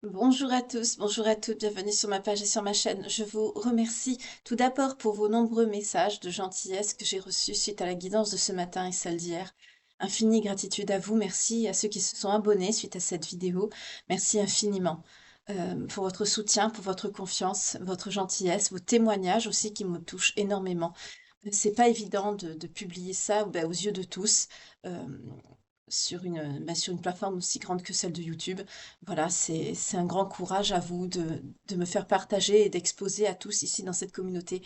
Bonjour à tous, bonjour à toutes, bienvenue sur ma page et sur ma chaîne. Je vous remercie tout d'abord pour vos nombreux messages de gentillesse que j'ai reçus suite à la guidance de ce matin et celle d'hier. Infinie gratitude à vous, merci à ceux qui se sont abonnés suite à cette vidéo. Merci infiniment pour votre soutien, pour votre confiance, votre gentillesse, vos témoignages aussi qui me touchent énormément. C'est pas évident de publier ça aux yeux de tous. euh, sur une plateforme aussi grande que celle de YouTube. Voilà, c'est un grand courage à vous de me faire partager et d'exposer à tous ici dans cette communauté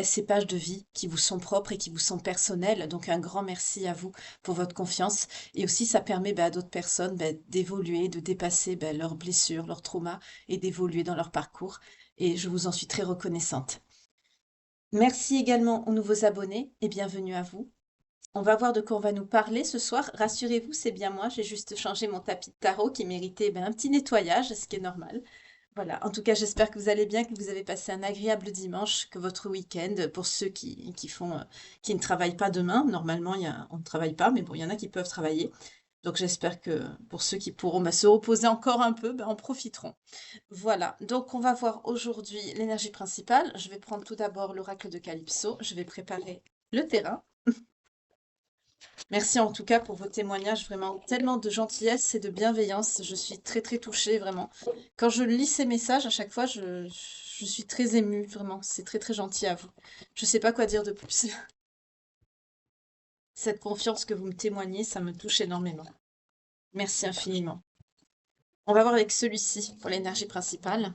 ces pages de vie qui vous sont propres et qui vous sont personnelles. Donc un grand merci à vous pour votre confiance. Et aussi, ça permet à d'autres personnes d'évoluer, de dépasser leurs blessures, leurs traumas et d'évoluer dans leur parcours. Et je vous en suis très reconnaissante. Merci également aux nouveaux abonnés et bienvenue à vous. On va voir de quoi on va nous parler ce soir. Rassurez-vous, c'est bien moi. J'ai juste changé mon tapis de tarot qui méritait un petit nettoyage, ce qui est normal. Voilà. En tout cas, j'espère que vous allez bien, que vous avez passé un agréable dimanche, que votre week-end, pour ceux qui ne travaillent pas demain. Normalement, on ne travaille pas, mais bon, il y en a qui peuvent travailler. Donc j'espère que pour ceux qui pourront se reposer encore un peu, en profiteront. Voilà, donc on va voir aujourd'hui l'énergie principale. Je vais prendre tout d'abord l'oracle de Calypso. Je vais préparer le terrain. Merci en tout cas pour vos témoignages, vraiment tellement de gentillesse et de bienveillance. Je suis très très touchée, vraiment. Quand je lis ces messages, à chaque fois, je suis très émue, vraiment. C'est très très gentil à vous. Je ne sais pas quoi dire de plus. Cette confiance que vous me témoignez, ça me touche énormément. Merci infiniment. On va voir avec celui-ci pour l'énergie principale.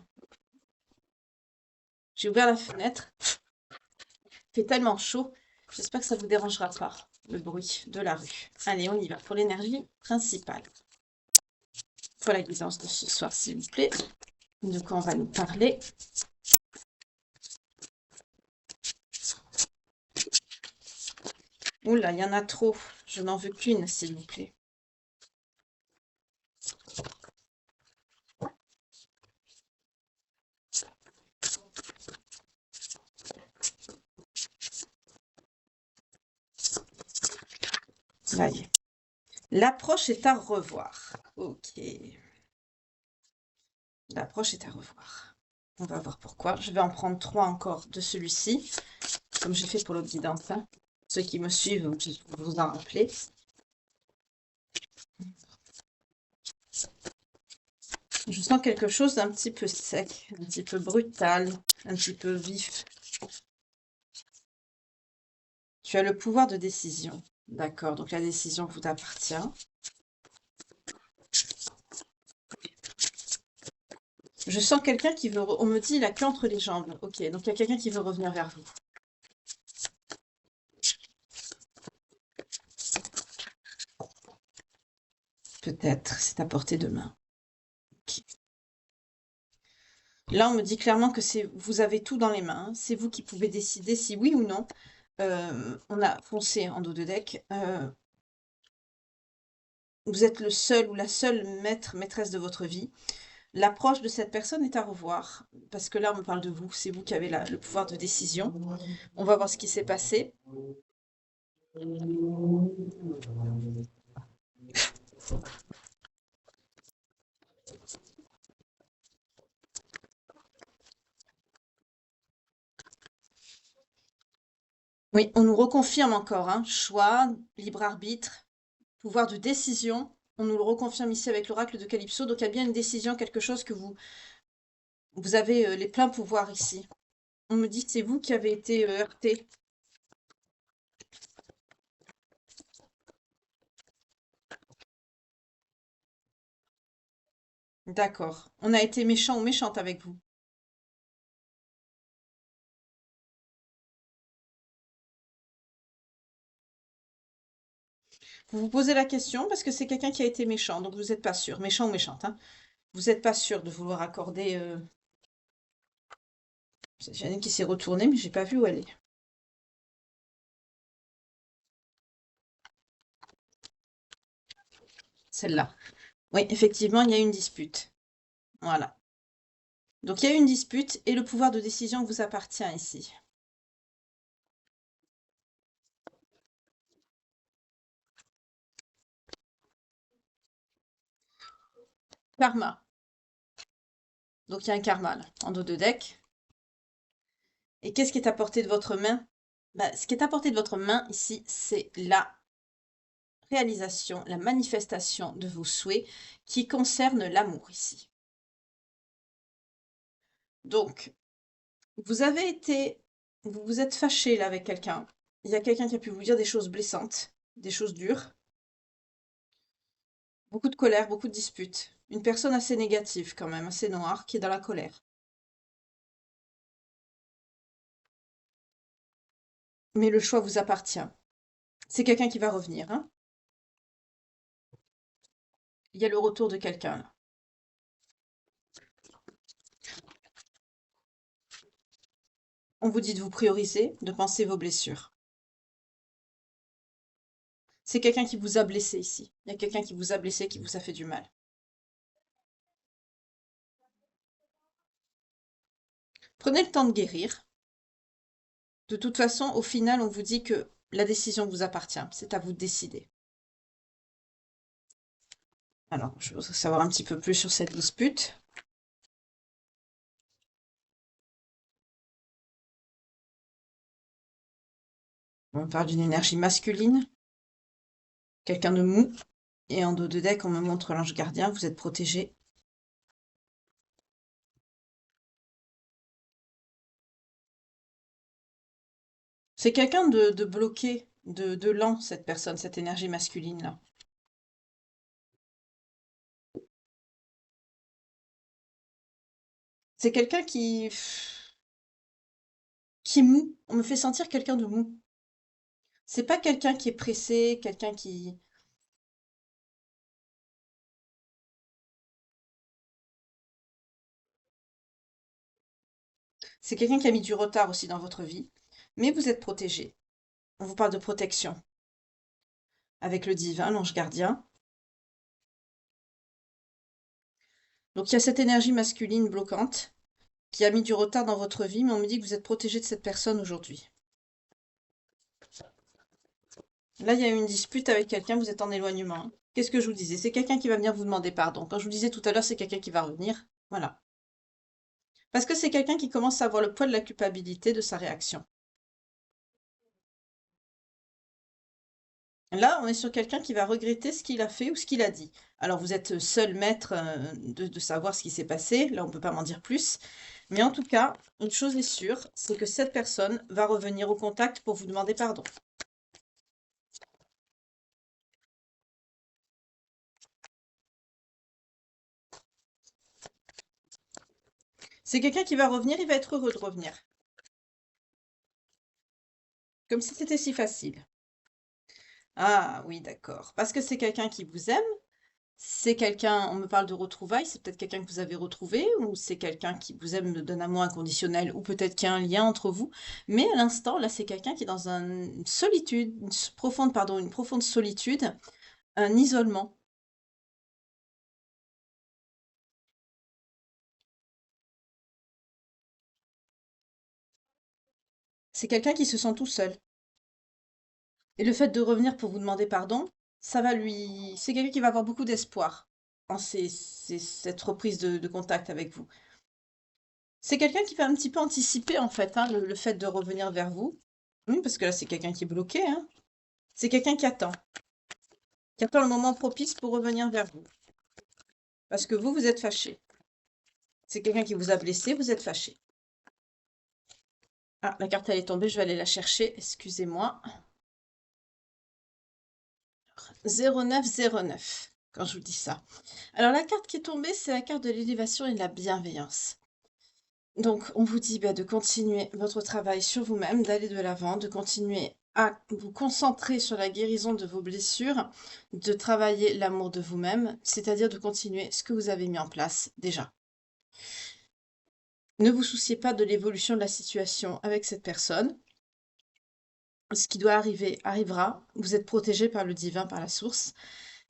J'ai ouvert la fenêtre. Il fait tellement chaud. J'espère que ça ne vous dérangera pas, le bruit de la rue. Allez, on y va pour l'énergie principale. Pour la guidance de ce soir, s'il vous plaît. De quoi on va nous parler? Oula, il y en a trop. Je n'en veux qu'une, s'il vous plaît. Là y est. L'approche est à revoir. Ok. L'approche est à revoir. On va voir pourquoi. Je vais en prendre 3 encore de celui-ci, comme j'ai fait pour l'autre guidance. Hein. Ceux qui me suivent, vous vous en rappelez. Je sens quelque chose d'un petit peu sec, un petit peu brutal, un petit peu vif. Tu as le pouvoir de décision. D'accord, donc la décision vous appartient. Je sens quelqu'un qui veut... On me dit, il a queue entre les jambes. Ok, donc il y a quelqu'un qui veut revenir vers vous. Peut-être, c'est à portée de main. Ok. Là, on me dit clairement que vous avez tout dans les mains. Hein. C'est vous qui pouvez décider si oui ou non. On a foncé en dos de deck. Vous êtes le seul ou la seule maîtresse de votre vie. L'approche de cette personne est à revoir. Parce que là, on me parle de vous. C'est vous qui avez le pouvoir de décision. On va voir ce qui s'est passé. Oui, on nous reconfirme encore. Hein. Choix, libre arbitre, pouvoir de décision. On nous le reconfirme ici avec l'oracle de Calypso. Donc il y a bien une décision, quelque chose que vous avez les pleins pouvoirs ici. On me dit que c'est vous qui avez été heurté. D'accord. On a été méchant ou méchante avec vous. Vous vous posez la question parce que c'est quelqu'un qui a été méchant, donc vous n'êtes pas sûr, méchant ou méchante. Hein. Vous n'êtes pas sûr de vouloir accorder. J'en ai une qui s'est retournée, mais j'ai pas vu où elle est. Celle-là. Oui, effectivement, il y a une dispute. Voilà. Donc il y a une dispute et le pouvoir de décision vous appartient ici. Karma. Donc il y a un karma là, en dos de deck. Et qu'est-ce qui est à portée de votre main? Bah, ce qui est à portée de votre main ici, c'est la réalisation, la manifestation de vos souhaits qui concernent l'amour ici. Donc, vous vous êtes fâché là avec quelqu'un. Il y a quelqu'un qui a pu vous dire des choses blessantes, des choses dures, beaucoup de colère, beaucoup de disputes. Une personne assez négative quand même, assez noire, qui est dans la colère. Mais le choix vous appartient. C'est quelqu'un qui va revenir, hein. Il y a le retour de quelqu'un là. On vous dit de vous prioriser, de penser vos blessures. C'est quelqu'un qui vous a blessé ici. Il y a quelqu'un qui vous a blessé, qui vous a fait du mal. Prenez le temps de guérir. De toute façon, au final, on vous dit que la décision vous appartient. C'est à vous de décider. Alors, je veux savoir un petit peu plus sur cette dispute. On parle d'une énergie masculine, quelqu'un de mou. Et en dos de deck, on me montre l'ange gardien, vous êtes protégé. C'est quelqu'un de bloqué, de lent, cette personne, cette énergie masculine-là. C'est quelqu'un qui est mou. On me fait sentir quelqu'un de mou. C'est pas quelqu'un qui est pressé, quelqu'un qui... C'est quelqu'un qui a mis du retard aussi dans votre vie. Mais vous êtes protégé. On vous parle de protection. Avec le divin, l'ange gardien. Donc il y a cette énergie masculine bloquante qui a mis du retard dans votre vie, mais on me dit que vous êtes protégé de cette personne aujourd'hui. Là, il y a eu une dispute avec quelqu'un, vous êtes en éloignement, hein. Qu'est-ce que je vous disais? C'est quelqu'un qui va venir vous demander pardon. Quand je vous disais tout à l'heure, c'est quelqu'un qui va revenir. Voilà. Parce que c'est quelqu'un qui commence à avoir le poids de la culpabilité de sa réaction. Là, on est sur quelqu'un qui va regretter ce qu'il a fait ou ce qu'il a dit. Alors, vous êtes seul maître de savoir ce qui s'est passé. Là, on ne peut pas m'en dire plus. Mais en tout cas, une chose est sûre, c'est que cette personne va revenir au contact pour vous demander pardon. C'est quelqu'un qui va revenir, il va être heureux de revenir. Comme si c'était si facile. Ah oui, d'accord. Parce que c'est quelqu'un qui vous aime, c'est quelqu'un, on me parle de retrouvailles, c'est peut-être quelqu'un que vous avez retrouvé, ou c'est quelqu'un qui vous aime d'un amour inconditionnel, ou peut-être qu'il y a un lien entre vous. Mais à l'instant, là, c'est quelqu'un qui est dans une solitude, profonde, pardon, une profonde solitude, un isolement. C'est quelqu'un qui se sent tout seul. Et le fait de revenir pour vous demander pardon, ça va lui... C'est quelqu'un qui va avoir beaucoup d'espoir en cette reprise de contact avec vous. C'est quelqu'un qui va un petit peu anticiper, en fait, hein, le fait de revenir vers vous. Oui, parce que là, c'est quelqu'un qui est bloqué, hein. C'est quelqu'un qui attend le moment propice pour revenir vers vous. Parce que vous êtes fâché. C'est quelqu'un qui vous a blessé, vous êtes fâché. Ah, la carte, elle est tombée, je vais aller la chercher, excusez-moi. 0909, quand je vous dis ça. Alors, la carte qui est tombée, c'est la carte de l'élévation et de la bienveillance. Donc, on vous dit bah, de continuer votre travail sur vous-même, d'aller de l'avant, de continuer à vous concentrer sur la guérison de vos blessures, de travailler l'amour de vous-même, c'est-à-dire de continuer ce que vous avez mis en place déjà. Ne vous souciez pas de l'évolution de la situation avec cette personne. Ce qui doit arriver arrivera. Vous êtes protégé par le divin, par la source.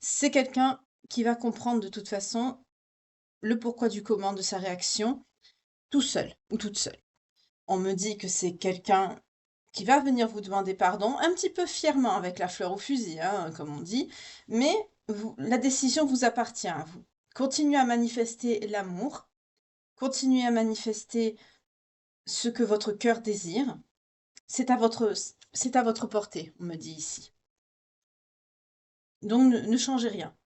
C'est quelqu'un qui va comprendre de toute façon le pourquoi du comment de sa réaction, tout seul ou toute seule. On me dit que c'est quelqu'un qui va venir vous demander pardon, un petit peu fièrement avec la fleur au fusil, hein, comme on dit, mais la décision vous appartient à vous. Continuez à manifester l'amour, Continuez à manifester ce que votre cœur désire. C'est à votre portée, on me dit ici. Donc ne changez rien.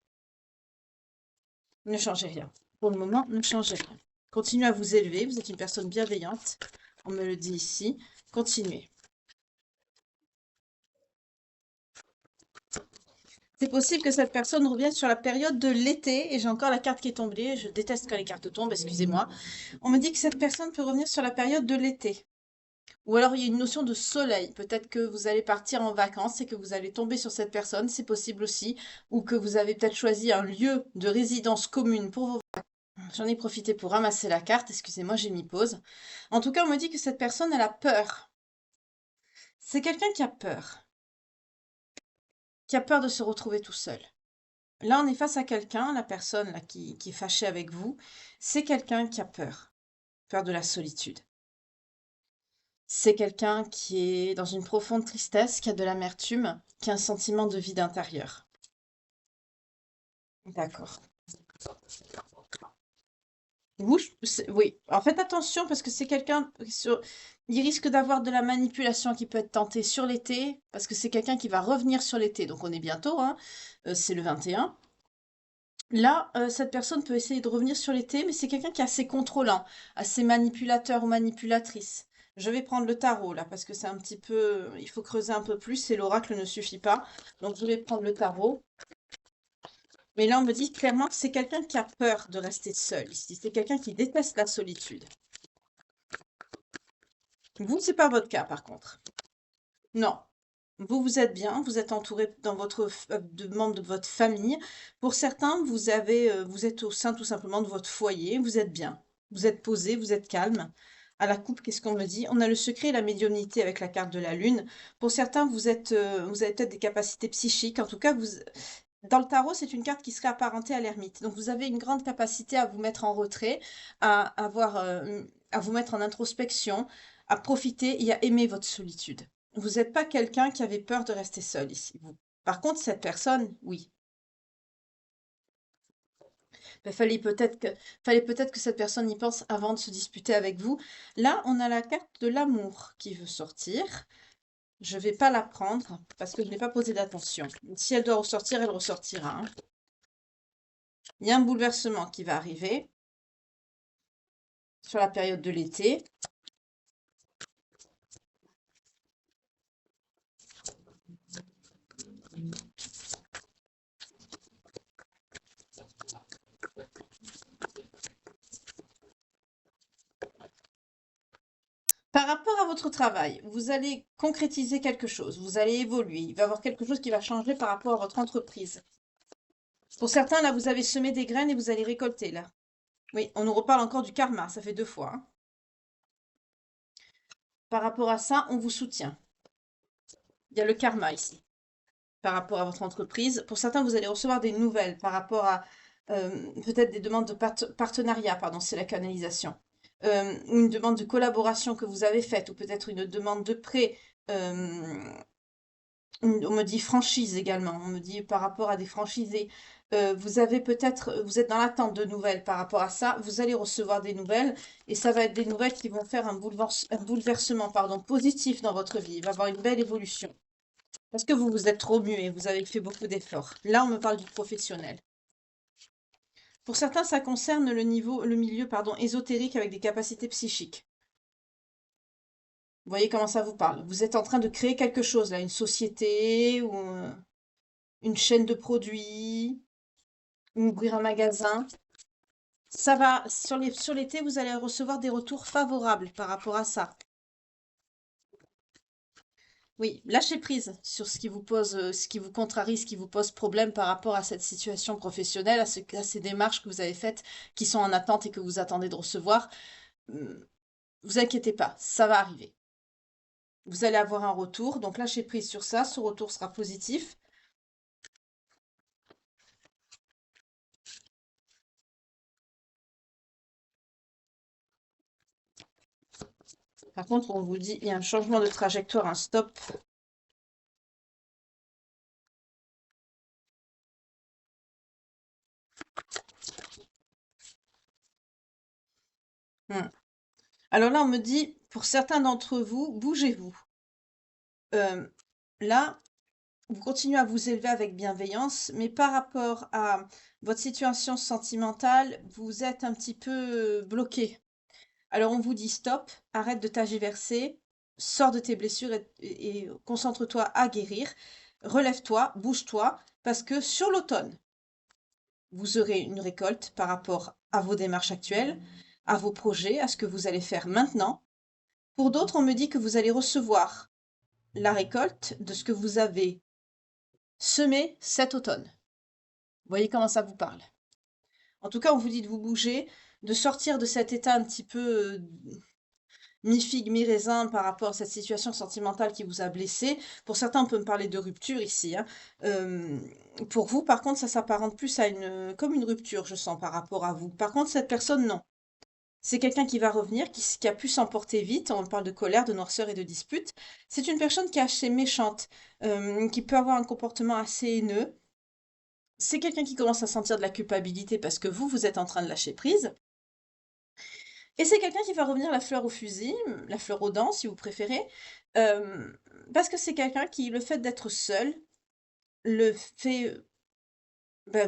Ne changez rien. Pour le moment, ne changez rien. Continuez à vous élever. Vous êtes une personne bienveillante. On me le dit ici. Continuez. C'est possible que cette personne revienne sur la période de l'été. Et j'ai encore la carte qui est tombée. Je déteste quand les cartes tombent, excusez-moi. On me dit que cette personne peut revenir sur la période de l'été. Ou alors il y a une notion de soleil. Peut-être que vous allez partir en vacances et que vous allez tomber sur cette personne. C'est possible aussi. Ou que vous avez peut-être choisi un lieu de résidence commune pour vos... J'en ai profité pour ramasser la carte. Excusez-moi, j'ai mis pause. En tout cas, on me dit que cette personne, elle a peur. C'est quelqu'un qui a peur. Qui a peur de se retrouver tout seul. Là, on est face à quelqu'un, la personne là, qui est fâchée avec vous. C'est quelqu'un qui a peur. Peur de la solitude. C'est quelqu'un qui est dans une profonde tristesse, qui a de l'amertume, qui a un sentiment de vide intérieur. D'accord. Vous, oui. Alors faites attention parce que c'est quelqu'un il risque d'avoir de la manipulation qui peut être tentée sur l'été, parce que c'est quelqu'un qui va revenir sur l'été. Donc on est bientôt, hein. C'est le 21. Là, cette personne peut essayer de revenir sur l'été, mais c'est quelqu'un qui est assez contrôlant, assez manipulateur ou manipulatrice. Je vais prendre le tarot là, parce que c'est un petit peu... Il faut creuser un peu plus, et l'oracle ne suffit pas. Donc je vais prendre le tarot. Mais là, on me dit clairement que c'est quelqu'un qui a peur de rester seul ici. C'est quelqu'un qui déteste la solitude. Vous, c'est pas votre cas, par contre. Non. Vous êtes bien, vous êtes entouré dans de membres de votre famille. Pour certains, vous êtes au sein tout simplement de votre foyer, vous êtes bien. Vous êtes posé, vous êtes calme. À la coupe, qu'est-ce qu'on me dit? On a le secret et la médiumnité avec la carte de la lune. Pour certains, vous avez peut-être des capacités psychiques. En tout cas, dans le tarot, c'est une carte qui serait apparentée à l'ermite. Donc, vous avez une grande capacité à vous mettre en retrait, à vous mettre en introspection, à profiter et à aimer votre solitude. Vous n'êtes pas quelqu'un qui avait peur de rester seul ici, vous. Par contre, cette personne, oui. Il fallait peut-être que cette personne y pense avant de se disputer avec vous. Là, on a la carte de l'amour qui veut sortir. Je ne vais pas la prendre parce que je n'ai pas posé d'attention. Si elle doit ressortir, elle ressortira, hein. Il y a un bouleversement qui va arriver sur la période de l'été. Par rapport à votre travail, vous allez concrétiser quelque chose, vous allez évoluer, il va y avoir quelque chose qui va changer par rapport à votre entreprise. Pour certains, là, vous avez semé des graines et vous allez récolter, là. Oui, on nous reparle encore du karma, ça fait 2 fois, hein. Par rapport à ça, on vous soutient. Il y a le karma ici, par rapport à votre entreprise. Pour certains, vous allez recevoir des nouvelles par rapport à peut-être des demandes de partenariat, pardon, c'est la canalisation. Ou une demande de collaboration que vous avez faite, ou peut-être une demande de prêt. euh, On me dit franchise également. On me dit par rapport à des franchisés. Vous êtes dans l'attente de nouvelles par rapport à ça. Vous allez recevoir des nouvelles et ça va être des nouvelles qui vont faire un bouleversement, pardon, positif dans votre vie. Il va y avoir une belle évolution. Parce que vous vous êtes trop muet, vous avez fait beaucoup d'efforts. Là, on me parle du professionnel. Pour certains, ça concerne le milieu, pardon, ésotérique avec des capacités psychiques. Vous voyez comment ça vous parle. Vous êtes en train de créer quelque chose là, une société ou une chaîne de produits, ouvrir un magasin. Ça va, sur l'été, vous allez recevoir des retours favorables par rapport à ça. Oui, lâchez prise sur ce qui vous pose, ce qui vous contrarie, ce qui vous pose problème par rapport à cette situation professionnelle, à ces démarches que vous avez faites, qui sont en attente et que vous attendez de recevoir. Hum, Vous inquiétez pas, ça va arriver. Vous allez avoir un retour, donc lâchez prise sur ça, ce retour sera positif. Par contre, on vous dit, il y a un changement de trajectoire, un stop. Hmm. Alors là, on me dit, pour certains d'entre vous, bougez-vous. Euh, Là, vous continuez à vous élever avec bienveillance, mais par rapport à votre situation sentimentale, vous êtes un petit peu bloqué. Alors on vous dit stop, arrête de tergiverser, sors de tes blessures et concentre-toi à guérir, relève-toi, bouge-toi, parce que sur l'automne, vous aurez une récolte par rapport à vos démarches actuelles, à vos projets, à ce que vous allez faire maintenant. Pour d'autres, on me dit que vous allez recevoir la récolte de ce que vous avez semé cet automne. Vous voyez comment ça vous parle. En tout cas, on vous dit de vous bouger, de sortir de cet état un petit peu mi-figue, mi-raisin par rapport à cette situation sentimentale qui vous a blessé. Pour certains, on peut me parler de rupture ici, hein. Euh, pour vous, par contre, ça s'apparente plus à comme une rupture, je sens, par rapport à vous. Par contre, cette personne, non. C'est quelqu'un qui va revenir, qui a pu s'emporter vite. On parle de colère, de noirceur et de dispute. C'est une personne qui est assez méchante, qui peut avoir un comportement assez haineux. C'est quelqu'un qui commence à sentir de la culpabilité parce que vous êtes en train de lâcher prise. Et c'est quelqu'un qui va revenir la fleur au fusil, la fleur aux dents si vous préférez, euh, parce que c'est quelqu'un qui, le fait d'être seul, le fait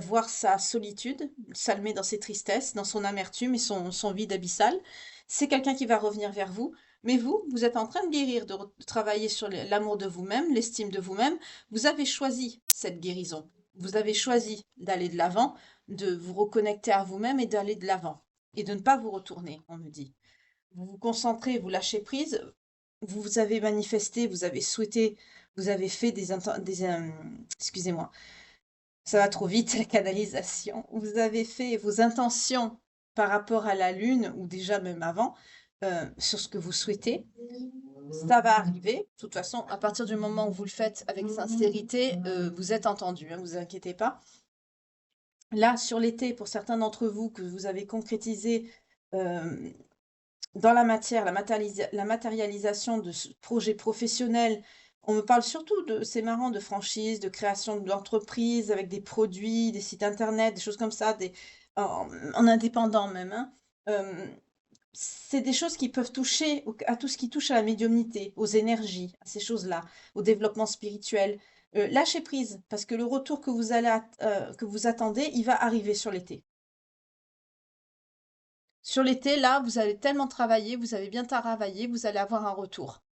voir sa solitude, ça le met dans ses tristesses, dans son amertume et son vide abyssal. C'est quelqu'un qui va revenir vers vous, mais vous êtes en train de guérir, de travailler sur l'amour de vous-même, l'estime de vous-même. Vous avez choisi cette guérison. Vous avez choisi d'aller de l'avant, de vous reconnecter à vous-même et d'aller de l'avant. Et de ne pas vous retourner, on me dit. Vous vous concentrez, vous lâchez prise, vous avez manifesté, vous avez souhaité, vous avez fait excusez-moi, ça va trop vite, la canalisation. Vous avez fait vos intentions par rapport à la Lune, ou déjà même avant, sur ce que vous souhaitez. Ça va arriver. De toute façon, à partir du moment où vous le faites avec sincérité, vous êtes entendu, hein, vous inquiétez pas. Là, sur l'été, pour certains d'entre vous, que vous avez concrétisé euh, dans la matière, la matérialisation de ce projet professionnel, on me parle surtout de, c'est marrant, de franchise, de création d'entreprise avec des produits, des sites internet, des choses comme ça, en indépendant même, hein. Euh, c'est des choses qui peuvent toucher à tout ce qui touche à la médiumnité, aux énergies, à ces choses-là, au développement spirituel. Lâchez prise, parce que le retour que que vous attendez, il va arriver sur l'été. Sur l'été, là, vous allez tellement travailler, vous avez bien travaillé, vous allez avoir un retour.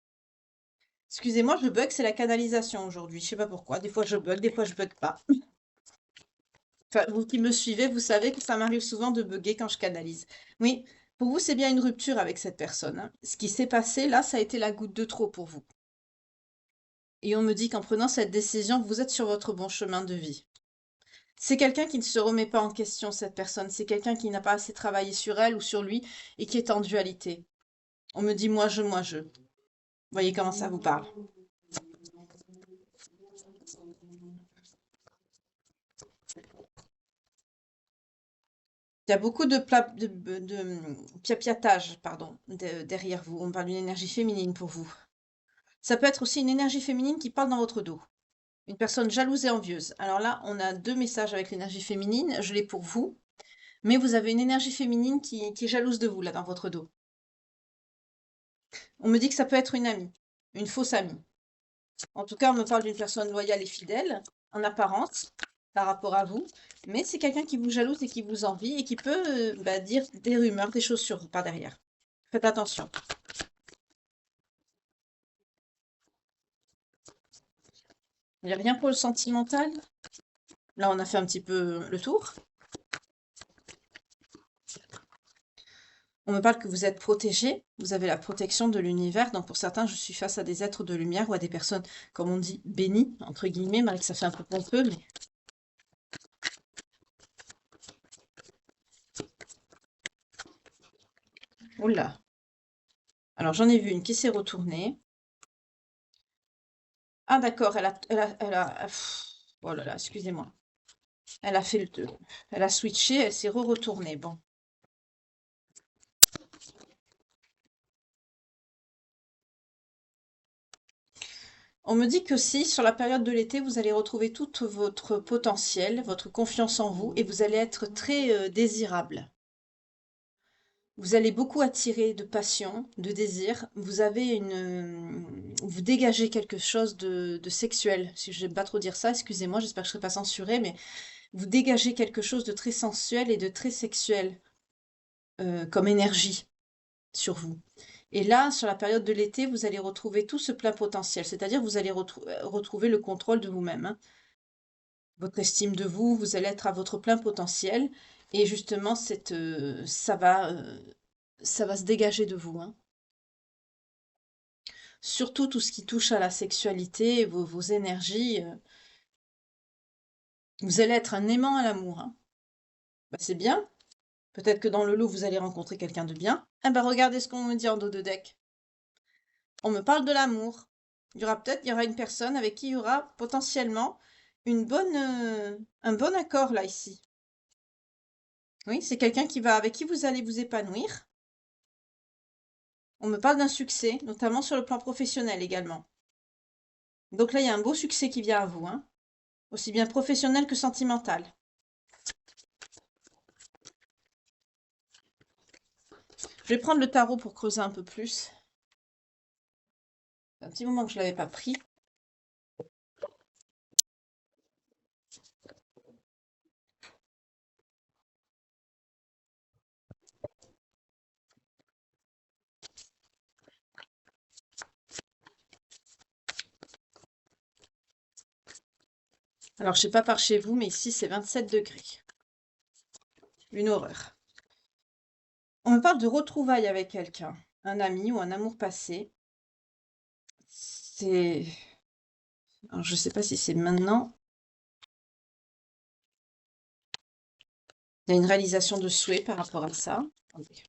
Excusez-moi, je bug, c'est la canalisation aujourd'hui. Je sais pas pourquoi. Des fois je bug, des fois je bug pas. Enfin, vous qui me suivez, vous savez que ça m'arrive souvent de bugger quand je canalise. Oui, pour vous, c'est bien une rupture avec cette personne, hein. Ce qui s'est passé là, ça a été la goutte de trop pour vous. Et on me dit qu'en prenant cette décision, vous êtes sur votre bon chemin de vie. C'est quelqu'un qui ne se remet pas en question, cette personne. C'est quelqu'un qui n'a pas assez travaillé sur elle ou sur lui et qui est en dualité. On me dit moi, je, moi, je. Vous voyez comment ça vous parle. Il y a beaucoup piapiatage, pardon, derrière vous. On parle d'une énergie féminine pour vous. Ça peut être aussi une énergie féminine qui parle dans votre dos. Une personne jalouse et envieuse. Alors là, on a deux messages avec l'énergie féminine. Je l'ai pour vous. Mais vous avez une énergie féminine qui est jalouse de vous, là, dans votre dos. On me dit que ça peut être une amie. Une fausse amie. En tout cas, on me parle d'une personne loyale et fidèle, en apparence, par rapport à vous. Mais c'est quelqu'un qui vous jalouse et qui vous envie et qui peut dire des rumeurs, des choses sur vous par derrière. Faites attention. Il n'y a rien pour le sentimental. Là, on a fait un petit peu le tour. On me parle que vous êtes protégé, vous avez la protection de l'univers. Donc pour certains, je suis face à des êtres de lumière ou à des personnes, comme on dit, bénies, entre guillemets, malgré que ça fait un peu pompeux, mais... Oula. Alors j'en ai vu une qui s'est retournée. Ah d'accord, oh là là, excusez-moi. Elle a fait elle a switché, elle s'est re-retournée. Bon. On me dit que si, sur la période de l'été, vous allez retrouver tout votre potentiel, votre confiance en vous, et vous allez être très désirable. Vous allez beaucoup attirer de passion, de désir. Vous avez vous dégagez quelque chose de sexuel. Si je n'aime pas trop dire ça, excusez-moi, j'espère que je ne serai pas censurée, mais vous dégagez quelque chose de très sensuel et de très sexuel comme énergie sur vous. Et là, sur la période de l'été, vous allez retrouver tout ce plein potentiel, c'est-à-dire vous allez retrouver le contrôle de vous-même, hein. Votre estime de vous, vous allez être à votre plein potentiel, et justement, ça va se dégager de vous, hein. Surtout tout ce qui touche à la sexualité, vos énergies, vous allez être un aimant à l'amour, hein. Bah, c'est bien. Peut-être que dans le lot, vous allez rencontrer quelqu'un de bien. Eh ben, regardez ce qu'on me dit en dos de deck. On me parle de l'amour. Il y aura une personne avec qui il y aura potentiellement un bon accord là, ici. Oui, c'est quelqu'un avec qui vous allez vous épanouir. On me parle d'un succès, notamment sur le plan professionnel également. Donc là, il y a un beau succès qui vient à vous, hein, aussi bien professionnel que sentimental. Je vais prendre le tarot pour creuser un peu plus. C'est un petit moment que je ne l'avais pas pris. Alors, je ne sais pas par chez vous, mais ici, c'est 27 degrés. Une horreur. On me parle de retrouvailles avec quelqu'un, un ami ou un amour passé. Alors, je ne sais pas si c'est maintenant. Il y a une réalisation de souhait par rapport à ça. Attendez.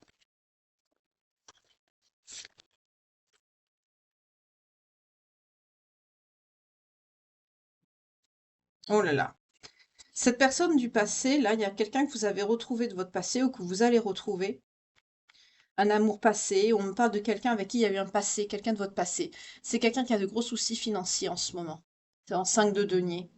Oh là là. Cette personne du passé, là, il y a quelqu'un que vous avez retrouvé de votre passé ou que vous allez retrouver. Un amour passé. On me parle de quelqu'un avec qui il y a eu un passé, quelqu'un de votre passé. C'est quelqu'un qui a de gros soucis financiers en ce moment. C'est en 5 de denier.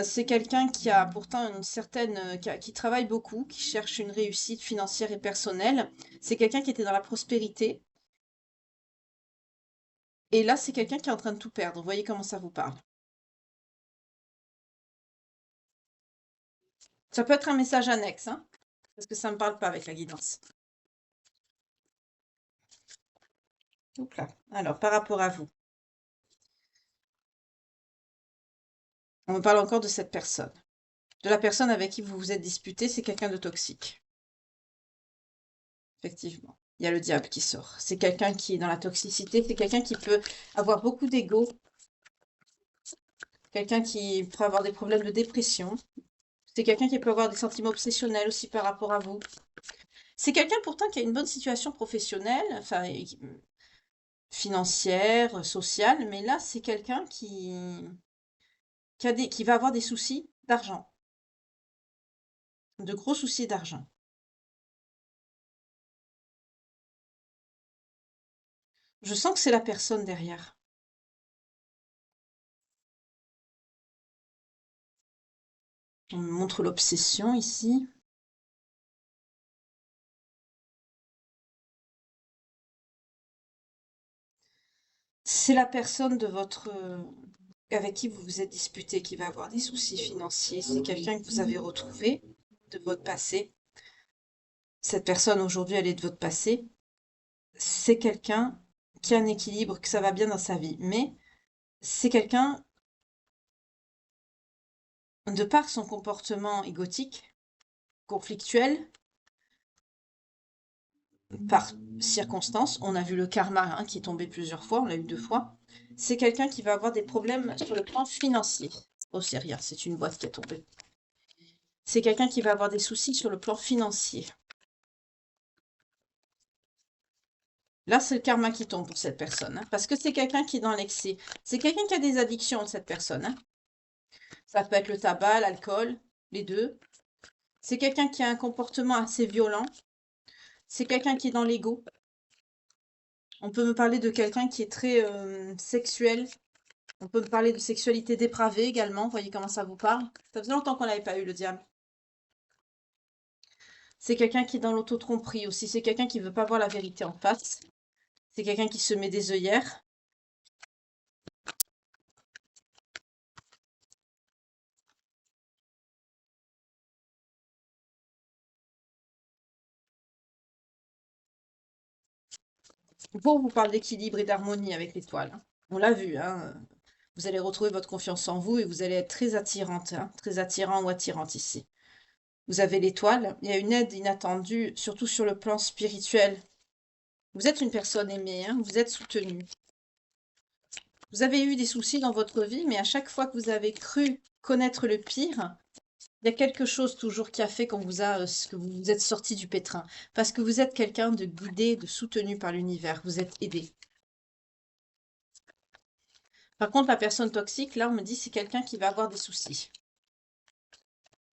C'est quelqu'un qui a pourtant une certaine, qui travaille beaucoup, qui cherche une réussite financière et personnelle. C'est quelqu'un qui était dans la prospérité. Et là, c'est quelqu'un qui est en train de tout perdre. Vous voyez comment ça vous parle. Ça peut être un message annexe, hein, parce que ça ne me parle pas avec la guidance. Oups là. Alors, par rapport à vous, on me parle encore de cette personne. De la personne avec qui vous vous êtes disputé, c'est quelqu'un de toxique. Effectivement. Il y a le diable qui sort. C'est quelqu'un qui est dans la toxicité, c'est quelqu'un qui peut avoir beaucoup d'ego, quelqu'un qui peut avoir des problèmes de dépression. C'est quelqu'un qui peut avoir des sentiments obsessionnels aussi par rapport à vous. C'est quelqu'un pourtant qui a une bonne situation professionnelle, enfin financière, sociale, mais là c'est quelqu'un qui va avoir des soucis d'argent, de gros soucis d'argent. Je sens que c'est la personne derrière. On me montre l'obsession ici. C'est la personne avec qui vous vous êtes disputé qui va avoir des soucis financiers. C'est quelqu'un que vous avez retrouvé de votre passé. Cette personne aujourd'hui, elle est de votre passé. C'est quelqu'un qui a un équilibre, que ça va bien dans sa vie. Mais c'est quelqu'un, de par son comportement égotique, conflictuel, par circonstance, on a vu le karma hein, qui est tombé plusieurs fois, on l'a eu 2 fois. C'est quelqu'un qui va avoir des problèmes sur le plan financier. Oh, c'est rien, c'est une boîte qui est tombée. C'est quelqu'un qui va avoir des soucis sur le plan financier. Là, c'est le karma qui tombe pour cette personne, hein, parce que c'est quelqu'un qui est dans l'excès. C'est quelqu'un qui a des addictions, cette personne, hein. Ça peut être le tabac, l'alcool, les deux. C'est quelqu'un qui a un comportement assez violent. C'est quelqu'un qui est dans l'ego. On peut me parler de quelqu'un qui est très sexuel. On peut me parler de sexualité dépravée également. Vous voyez comment ça vous parle? Ça faisait longtemps qu'on n'avait pas eu le diable. C'est quelqu'un qui est dans l'auto-tromperie aussi. C'est quelqu'un qui veut pas voir la vérité en face. C'est quelqu'un qui se met des œillères. Bon, vous parle d'équilibre et d'harmonie avec l'étoile, hein. On l'a vu, hein. Vous allez retrouver votre confiance en vous et vous allez être très attirante, hein, très attirant ou attirante ici. Vous avez l'étoile, il y a une aide inattendue, surtout sur le plan spirituel. Vous êtes une personne aimée, hein, vous êtes soutenue. Vous avez eu des soucis dans votre vie, mais à chaque fois que vous avez cru connaître le pire, il y a quelque chose toujours qui a fait que vous vous êtes sorti du pétrin. Parce que vous êtes quelqu'un de guidé, de soutenu par l'univers. Vous êtes aidé. Par contre, la personne toxique, là, on me dit, c'est quelqu'un qui va avoir des soucis.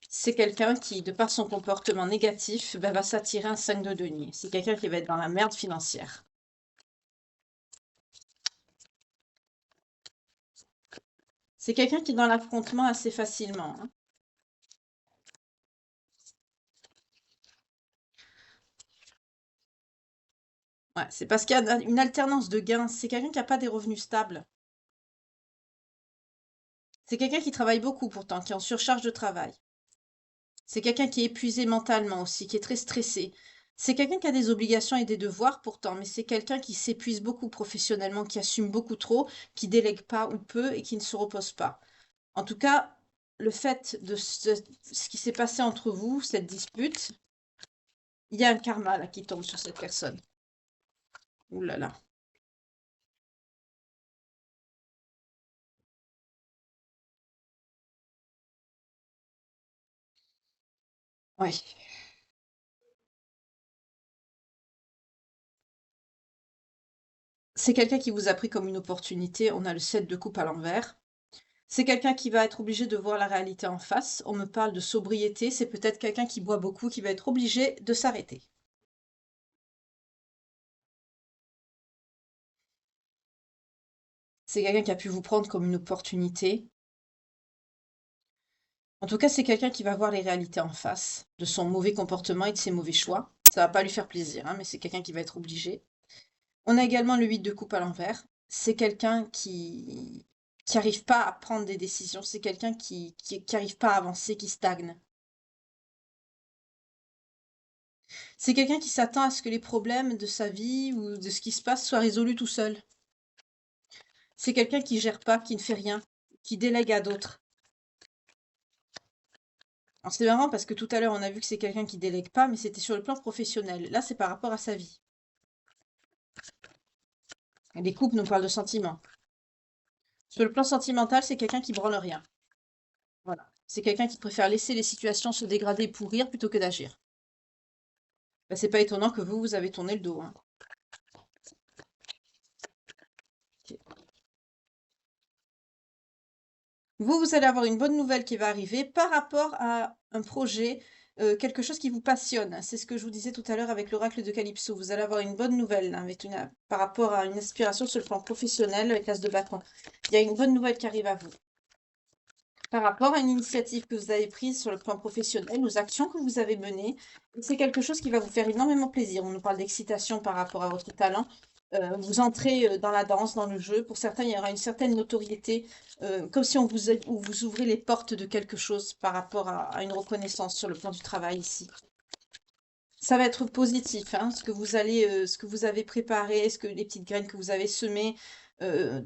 C'est quelqu'un qui, de par son comportement négatif, ben, va s'attirer un 5 de denier. C'est quelqu'un qui va être dans la merde financière. C'est quelqu'un qui est dans l'affrontement assez facilement, hein. Ouais, c'est parce qu'il y a une alternance de gains. C'est quelqu'un qui n'a pas des revenus stables. C'est quelqu'un qui travaille beaucoup pourtant, qui est en surcharge de travail. C'est quelqu'un qui est épuisé mentalement aussi, qui est très stressé. C'est quelqu'un qui a des obligations et des devoirs pourtant, mais c'est quelqu'un qui s'épuise beaucoup professionnellement, qui assume beaucoup trop, qui délègue pas ou peu et qui ne se repose pas. En tout cas, le fait de ce qui s'est passé entre vous, cette dispute, il y a un karma là qui tombe sur cette personne. Ouh là là. Ouais. C'est quelqu'un qui vous a pris comme une opportunité. On a le 7 de coupe à l'envers. C'est quelqu'un qui va être obligé de voir la réalité en face. On me parle de sobriété. C'est peut-être quelqu'un qui boit beaucoup, qui va être obligé de s'arrêter. C'est quelqu'un qui a pu vous prendre comme une opportunité. En tout cas, c'est quelqu'un qui va voir les réalités en face, de son mauvais comportement et de ses mauvais choix. Ça va pas lui faire plaisir, hein, mais c'est quelqu'un qui va être obligé. On a également le 8 de coupe à l'envers. C'est quelqu'un qui arrive pas à prendre des décisions. C'est quelqu'un qui arrive pas à avancer, qui stagne. C'est quelqu'un qui s'attend à ce que les problèmes de sa vie ou de ce qui se passe soient résolus tout seul. C'est quelqu'un qui gère pas, qui ne fait rien, qui délègue à d'autres. Alors c'est marrant parce que tout à l'heure on a vu que c'est quelqu'un qui délègue pas, mais c'était sur le plan professionnel. Là, c'est par rapport à sa vie. Les couples nous parlent de sentiments. Sur le plan sentimental, c'est quelqu'un qui branle rien. Voilà. C'est quelqu'un qui préfère laisser les situations se dégrader et pourrir plutôt que d'agir. Ben, c'est pas étonnant que vous avez tourné le dos, hein. Ok. Vous allez avoir une bonne nouvelle qui va arriver par rapport à un projet, quelque chose qui vous passionne. C'est ce que je vous disais tout à l'heure avec l'oracle de Calypso. Vous allez avoir une bonne nouvelle là, avec par rapport à une aspiration sur le plan professionnel avec l'as de bâton. Il y a une bonne nouvelle qui arrive à vous. Par rapport à une initiative que vous avez prise sur le plan professionnel, aux actions que vous avez menées, c'est quelque chose qui va vous faire énormément plaisir. On nous parle d'excitation par rapport à votre talent. Vous entrez dans la danse, dans le jeu. Pour certains, il y aura une certaine notoriété, comme si on vous ouvrez les portes de quelque chose par rapport à une reconnaissance sur le plan du travail ici. Ça va être positif, hein, ce que vous avez préparé, les petites graines que vous avez semées,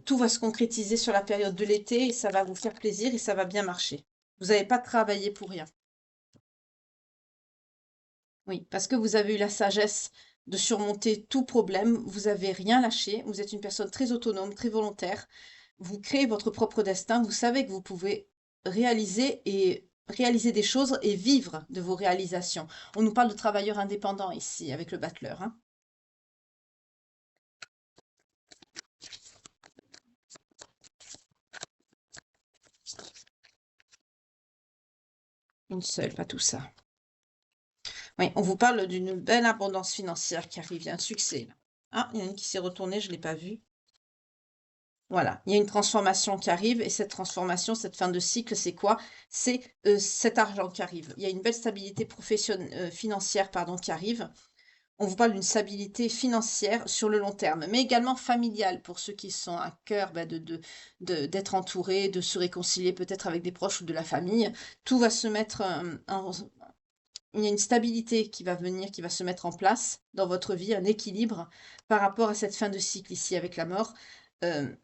tout va se concrétiser sur la période de l'été et ça va vous faire plaisir et ça va bien marcher. Vous n'avez pas travaillé pour rien. Oui, parce que vous avez eu la sagesse de surmonter tout problème, vous avez rien lâché, vous êtes une personne très autonome, très volontaire, vous créez votre propre destin, vous savez que vous pouvez réaliser des choses et vivre de vos réalisations. On nous parle de travailleurs indépendants ici avec le battleur, hein. Une seule, pas tout ça. Oui, on vous parle d'une belle abondance financière qui arrive, il y a un succès là. Ah, il y en a une qui s'est retournée, je ne l'ai pas vue. Voilà, il y a une transformation qui arrive et cette transformation, cette fin de cycle, c'est quoi? C'est cet argent qui arrive. Il y a une belle stabilité financière pardon, qui arrive. On vous parle d'une stabilité financière sur le long terme, mais également familiale pour ceux qui sont à cœur d'être entourés, de se réconcilier peut-être avec des proches ou de la famille. Tout va se mettre il y a une stabilité qui va venir, qui va se mettre en place dans votre vie, un équilibre par rapport à cette fin de cycle ici avec la mort.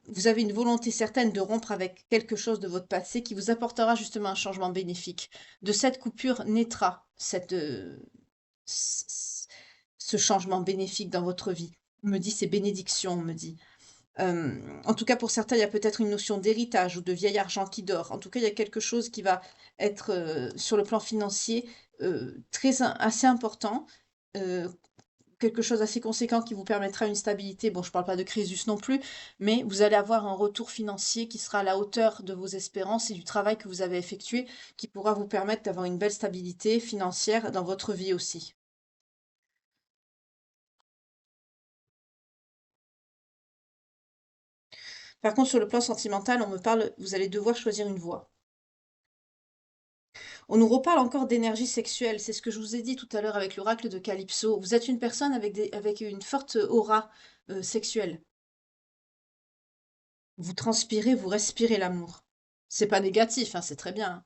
Vous avez une volonté certaine de rompre avec quelque chose de votre passé qui vous apportera justement un changement bénéfique. De cette coupure naîtra ce changement bénéfique dans votre vie. On me dit c'est bénédiction, on me dit. En tout cas, pour certains, il y a peut-être une notion d'héritage ou de vieil argent qui dort. En tout cas, il y a quelque chose qui va être, sur le plan financier, assez important, heu, quelque chose d'assez conséquent qui vous permettra une stabilité. Bon, je ne parle pas de Crésus non plus, mais vous allez avoir un retour financier qui sera à la hauteur de vos espérances et du travail que vous avez effectué, qui pourra vous permettre d'avoir une belle stabilité financière dans votre vie aussi. Par contre, sur le plan sentimental, on me parle vous allez devoir choisir une voie. On nous reparle encore d'énergie sexuelle, c'est ce que je vous ai dit tout à l'heure avec l'oracle de Calypso. Vous êtes une personne avec une forte aura sexuelle. Vous transpirez, vous respirez l'amour. C'est pas négatif, hein, c'est très bien, hein.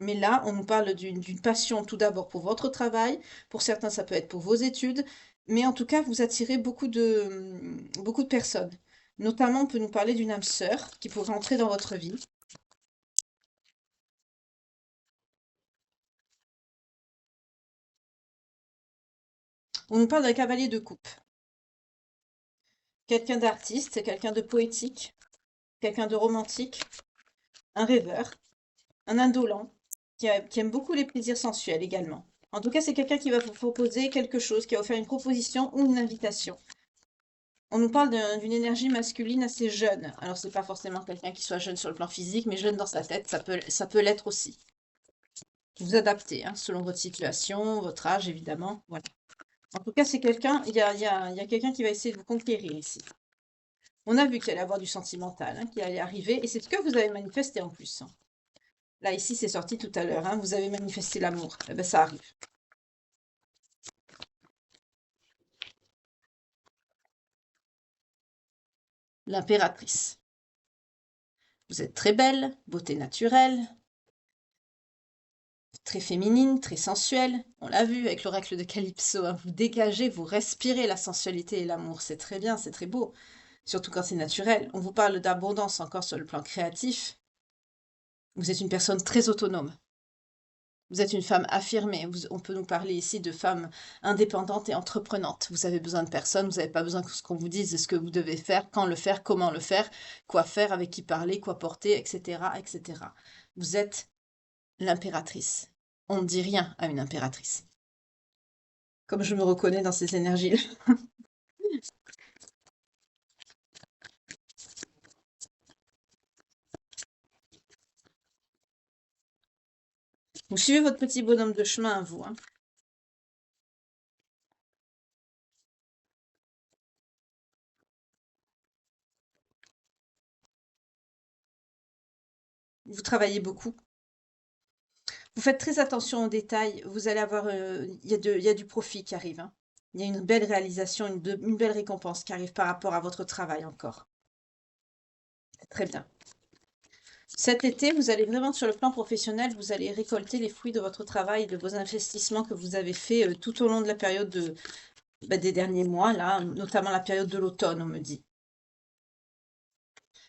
Mais là, on nous parle d'une passion tout d'abord pour votre travail. Pour certains, ça peut être pour vos études. Mais en tout cas, vous attirez beaucoup de personnes. Notamment, on peut nous parler d'une âme sœur qui pourrait entrer dans votre vie. On nous parle d'un cavalier de coupe. Quelqu'un d'artiste, quelqu'un de poétique, quelqu'un de romantique, un rêveur, un indolent, qui aime beaucoup les plaisirs sensuels également. En tout cas, c'est quelqu'un qui va vous proposer quelque chose, qui va vous faire une proposition ou une invitation. On nous parle d'une énergie masculine assez jeune. Alors, c'est pas forcément quelqu'un qui soit jeune sur le plan physique, mais jeune dans sa tête, ça peut l'être aussi. Vous adaptez, hein, selon votre situation, votre âge, évidemment. Voilà. En tout cas, c'est quelqu'un, il y a quelqu'un qui va essayer de vous conquérir ici. On a vu qu'il allait avoir du sentimental, hein, qui allait arriver, et c'est ce que vous avez manifesté en plus, hein. Là, ici, c'est sorti tout à l'heure, hein, vous avez manifesté l'amour. Eh ben, ça arrive. L'impératrice. Vous êtes très belle, beauté naturelle, très féminine, très sensuelle. On l'a vu avec l'oracle de Calypso, hein, vous dégagez, vous respirez la sensualité et l'amour. C'est très bien, c'est très beau. Surtout quand c'est naturel. On vous parle d'abondance encore sur le plan créatif. Vous êtes une personne très autonome. Vous êtes une femme affirmée. On peut nous parler ici de femme indépendante et entreprenante. Vous avez besoin de personne, vous n'avez pas besoin que ce qu'on vous dise de ce que vous devez faire, quand le faire, comment le faire, quoi faire, avec qui parler, quoi porter, etc., etc. Vous êtes l'impératrice. On ne dit rien à une impératrice. Comme je me reconnais dans ces énergies-là. Vous suivez votre petit bonhomme de chemin, vous, hein. Vous travaillez beaucoup. Vous faites très attention aux détails. Vous allez avoir, il y a du profit qui arrive, hein. Il y a une belle réalisation, une belle récompense qui arrive par rapport à votre travail encore. C'est très bien. Cet été, vous allez vraiment sur le plan professionnel, vous allez récolter les fruits de votre travail et de vos investissements que vous avez fait tout au long de la période des derniers mois, là, notamment la période de l'automne, on me dit.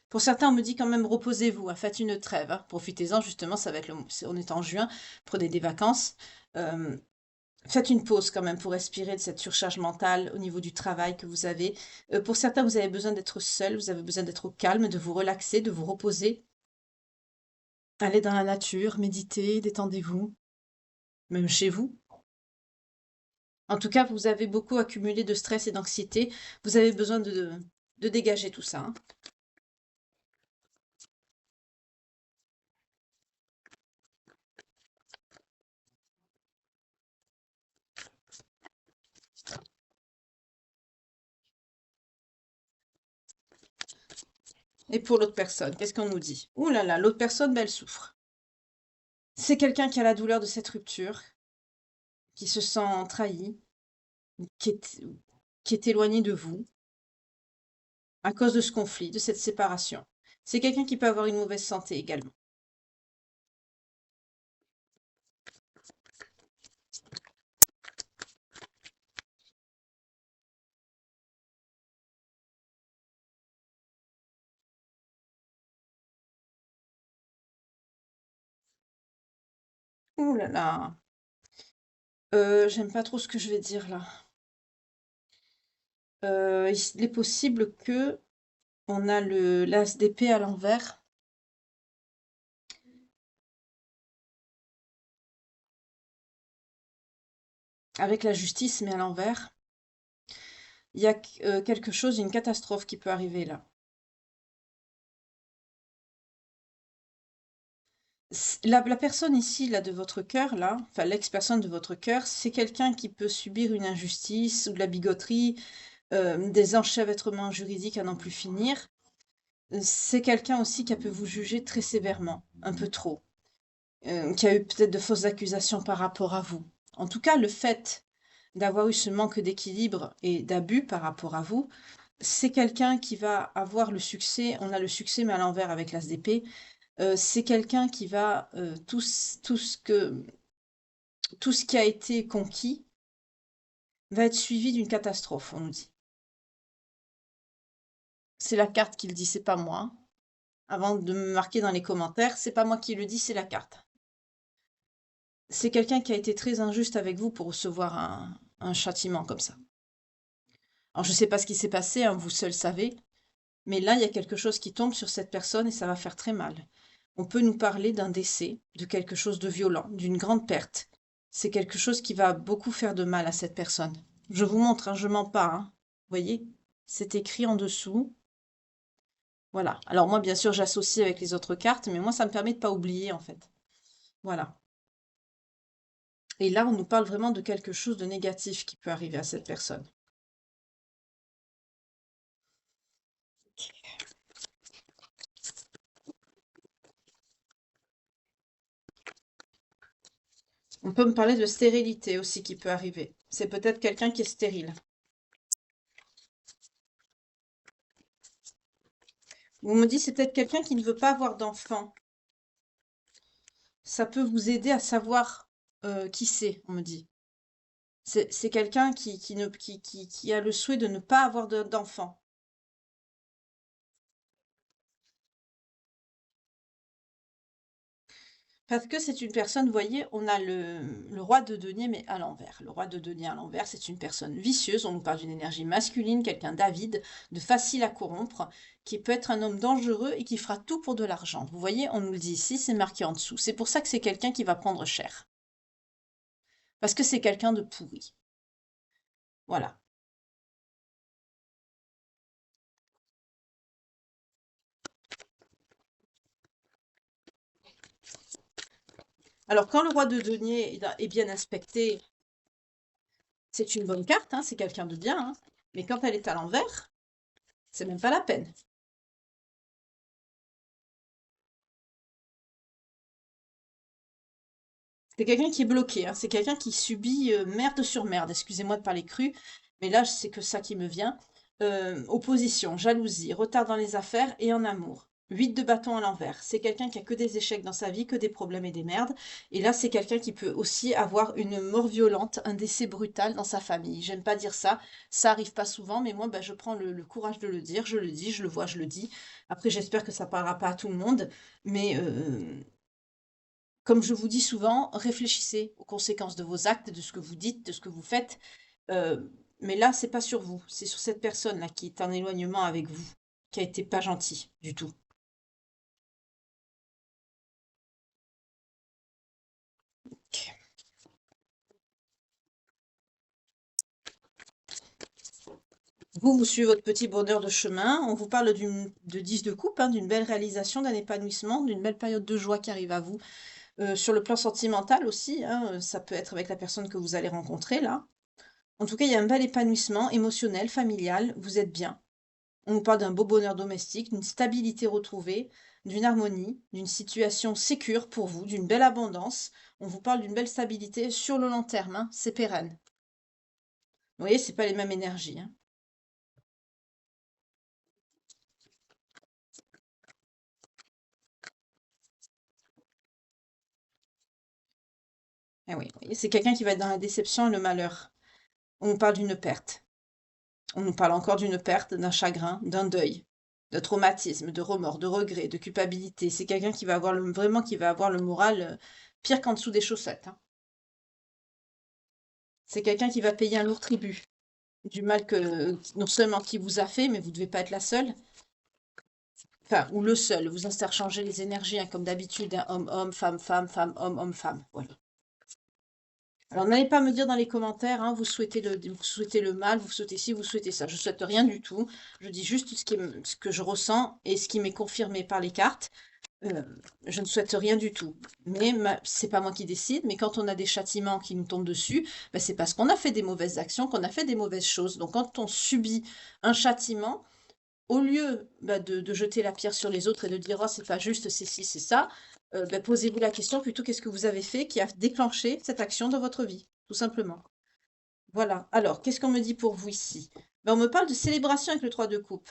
Pour certains, on me dit quand même reposez-vous, hein, faites une trêve, hein. Profitez-en justement, ça va être on est en juin, prenez des vacances. Euh, Faites une pause quand même pour respirer de cette surcharge mentale au niveau du travail que vous avez. Pour certains, vous avez besoin d'être seul, vous avez besoin d'être au calme, de vous relaxer, de vous reposer. Allez dans la nature, méditez, détendez-vous, même chez vous. En tout cas, vous avez beaucoup accumulé de stress et d'anxiété. Vous avez besoin de dégager tout ça, hein. Et pour l'autre personne, qu'est-ce qu'on nous dit? Ouh là là, l'autre personne, ben, elle souffre. C'est quelqu'un qui a la douleur de cette rupture, qui se sent trahi, qui est, qui est éloigné de vous à cause de ce conflit, de cette séparation. C'est quelqu'un qui peut avoir une mauvaise santé également. Ouh là là. J'aime pas trop ce que je vais dire là. Il est possible que on a le l'as d'épée à l'envers. Avec la justice, mais à l'envers. Il y a quelque chose, une catastrophe qui peut arriver là. La personne ici, là, de votre cœur, là, enfin l'ex-personne de votre cœur, c'est quelqu'un qui peut subir une injustice ou de la bigoterie, des enchevêtrements juridiques à n'en plus finir. C'est quelqu'un aussi qui a pu vous juger très sévèrement, un peu trop, qui a eu peut-être de fausses accusations par rapport à vous. En tout cas, le fait d'avoir eu ce manque d'équilibre et d'abus par rapport à vous, c'est quelqu'un qui va avoir le succès. On a le succès, mais à l'envers avec l'as d'épée. C'est quelqu'un qui va tout ce qui a été conquis va être suivi d'une catastrophe, on nous dit. C'est la carte qui le dit, c'est pas moi. Avant de me marquer dans les commentaires, c'est pas moi qui le dis, c'est la carte. C'est quelqu'un qui a été très injuste avec vous pour recevoir un châtiment comme ça. Alors je sais pas ce qui s'est passé, hein, vous seul savez, mais là il y a quelque chose qui tombe sur cette personne et ça va faire très mal. On peut nous parler d'un décès, de quelque chose de violent, d'une grande perte. C'est quelque chose qui va beaucoup faire de mal à cette personne. Je vous montre, hein, je mens pas, hein. Vous voyez? C'est écrit en dessous. Voilà. Alors moi, bien sûr, j'associe avec les autres cartes, mais moi, ça me permet de pas oublier, en fait. Voilà. Et là, on nous parle vraiment de quelque chose de négatif qui peut arriver à cette personne. On peut me parler de stérilité aussi qui peut arriver. C'est peut-être quelqu'un qui est stérile. On me dit c'est peut-être quelqu'un qui ne veut pas avoir d'enfant. Ça peut vous aider à savoir qui c'est, on me dit. C'est quelqu'un qui a le souhait de ne pas avoir d'enfant. Parce que c'est une personne, vous voyez, on a le roi de denier, mais à l'envers. Le roi de denier à l'envers, c'est une personne vicieuse. On nous parle d'une énergie masculine, quelqu'un d'avide, de facile à corrompre, qui peut être un homme dangereux et qui fera tout pour de l'argent. Vous voyez, on nous le dit ici, c'est marqué en dessous. C'est pour ça que c'est quelqu'un qui va prendre cher. Parce que c'est quelqu'un de pourri. Voilà. Alors, quand le roi de denier est bien aspecté, c'est une bonne carte, hein, c'est quelqu'un de bien. Hein. Mais quand elle est à l'envers, c'est même pas la peine. C'est quelqu'un qui est bloqué, hein, c'est quelqu'un qui subit merde sur merde. Excusez-moi de parler cru, mais là, c'est que ça qui me vient. Opposition, jalousie, retard dans les affaires et en amour. 8 de bâton à l'envers. C'est quelqu'un qui a que des échecs dans sa vie, que des problèmes et des merdes. Et là, c'est quelqu'un qui peut aussi avoir une mort violente, un décès brutal dans sa famille. J'aime pas dire ça, ça arrive pas souvent, mais moi, bah, je prends le courage de le dire. Je le dis, je le vois, je le dis. Après, j'espère que ça parlera pas à tout le monde, mais comme je vous dis souvent, réfléchissez aux conséquences de vos actes, de ce que vous dites, de ce que vous faites. Mais là, c'est pas sur vous, c'est sur cette personne-là qui est en éloignement avec vous, qui a été pas gentil du tout. Ok. Vous suivez votre petit bonheur de chemin. On vous parle de 10 de coupe, hein, d'une belle réalisation, d'un épanouissement, d'une belle période de joie qui arrive à vous. Sur le plan sentimental aussi, hein, ça peut être avec la personne que vous allez rencontrer là. En tout cas, il y a un bel épanouissement émotionnel, familial. Vous êtes bien. On nous parle d'un beau bonheur domestique, d'une stabilité retrouvée, d'une harmonie, d'une situation sécure pour vous, d'une belle abondance. On vous parle d'une belle stabilité sur le long terme, hein, c'est pérenne. Vous voyez, c'est pas les mêmes énergies, hein. Eh oui, vous voyez, c'est quelqu'un qui va être dans la déception et le malheur. On nous parle d'une perte. On nous parle encore d'une perte, d'un chagrin, d'un deuil, de traumatisme, de remords, de regrets, de culpabilité. C'est quelqu'un qui va avoir vraiment qui va avoir le moral pire qu'en dessous des chaussettes, hein. C'est quelqu'un qui va payer un lourd tribut du mal que non seulement qui vous a fait, mais vous ne devez pas être la seule. Enfin, ou le seul. Vous interchangez les énergies, hein, comme d'habitude, hein, homme-homme, femme-femme, femme-homme, homme-femme. Voilà. Alors, n'allez pas me dire dans les commentaires, hein, vous souhaitez le mal, vous souhaitez ci, vous souhaitez ça. Je ne souhaite rien du tout. Je dis juste ce que je ressens et ce qui m'est confirmé par les cartes. Je ne souhaite rien du tout. Mais c'est pas moi qui décide. Mais quand on a des châtiments qui nous tombent dessus, ben, c'est parce qu'on a fait des mauvaises actions, qu'on a fait des mauvaises choses. Donc, quand on subit un châtiment, au lieu de jeter la pierre sur les autres et de dire oh, c'est pas juste, c'est ci, c'est ça, posez-vous la question plutôt qu'est-ce que vous avez fait qui a déclenché cette action dans votre vie, tout simplement. Voilà. Alors, qu'est-ce qu'on me dit pour vous ici? On me parle de célébration avec le 3 de coupe.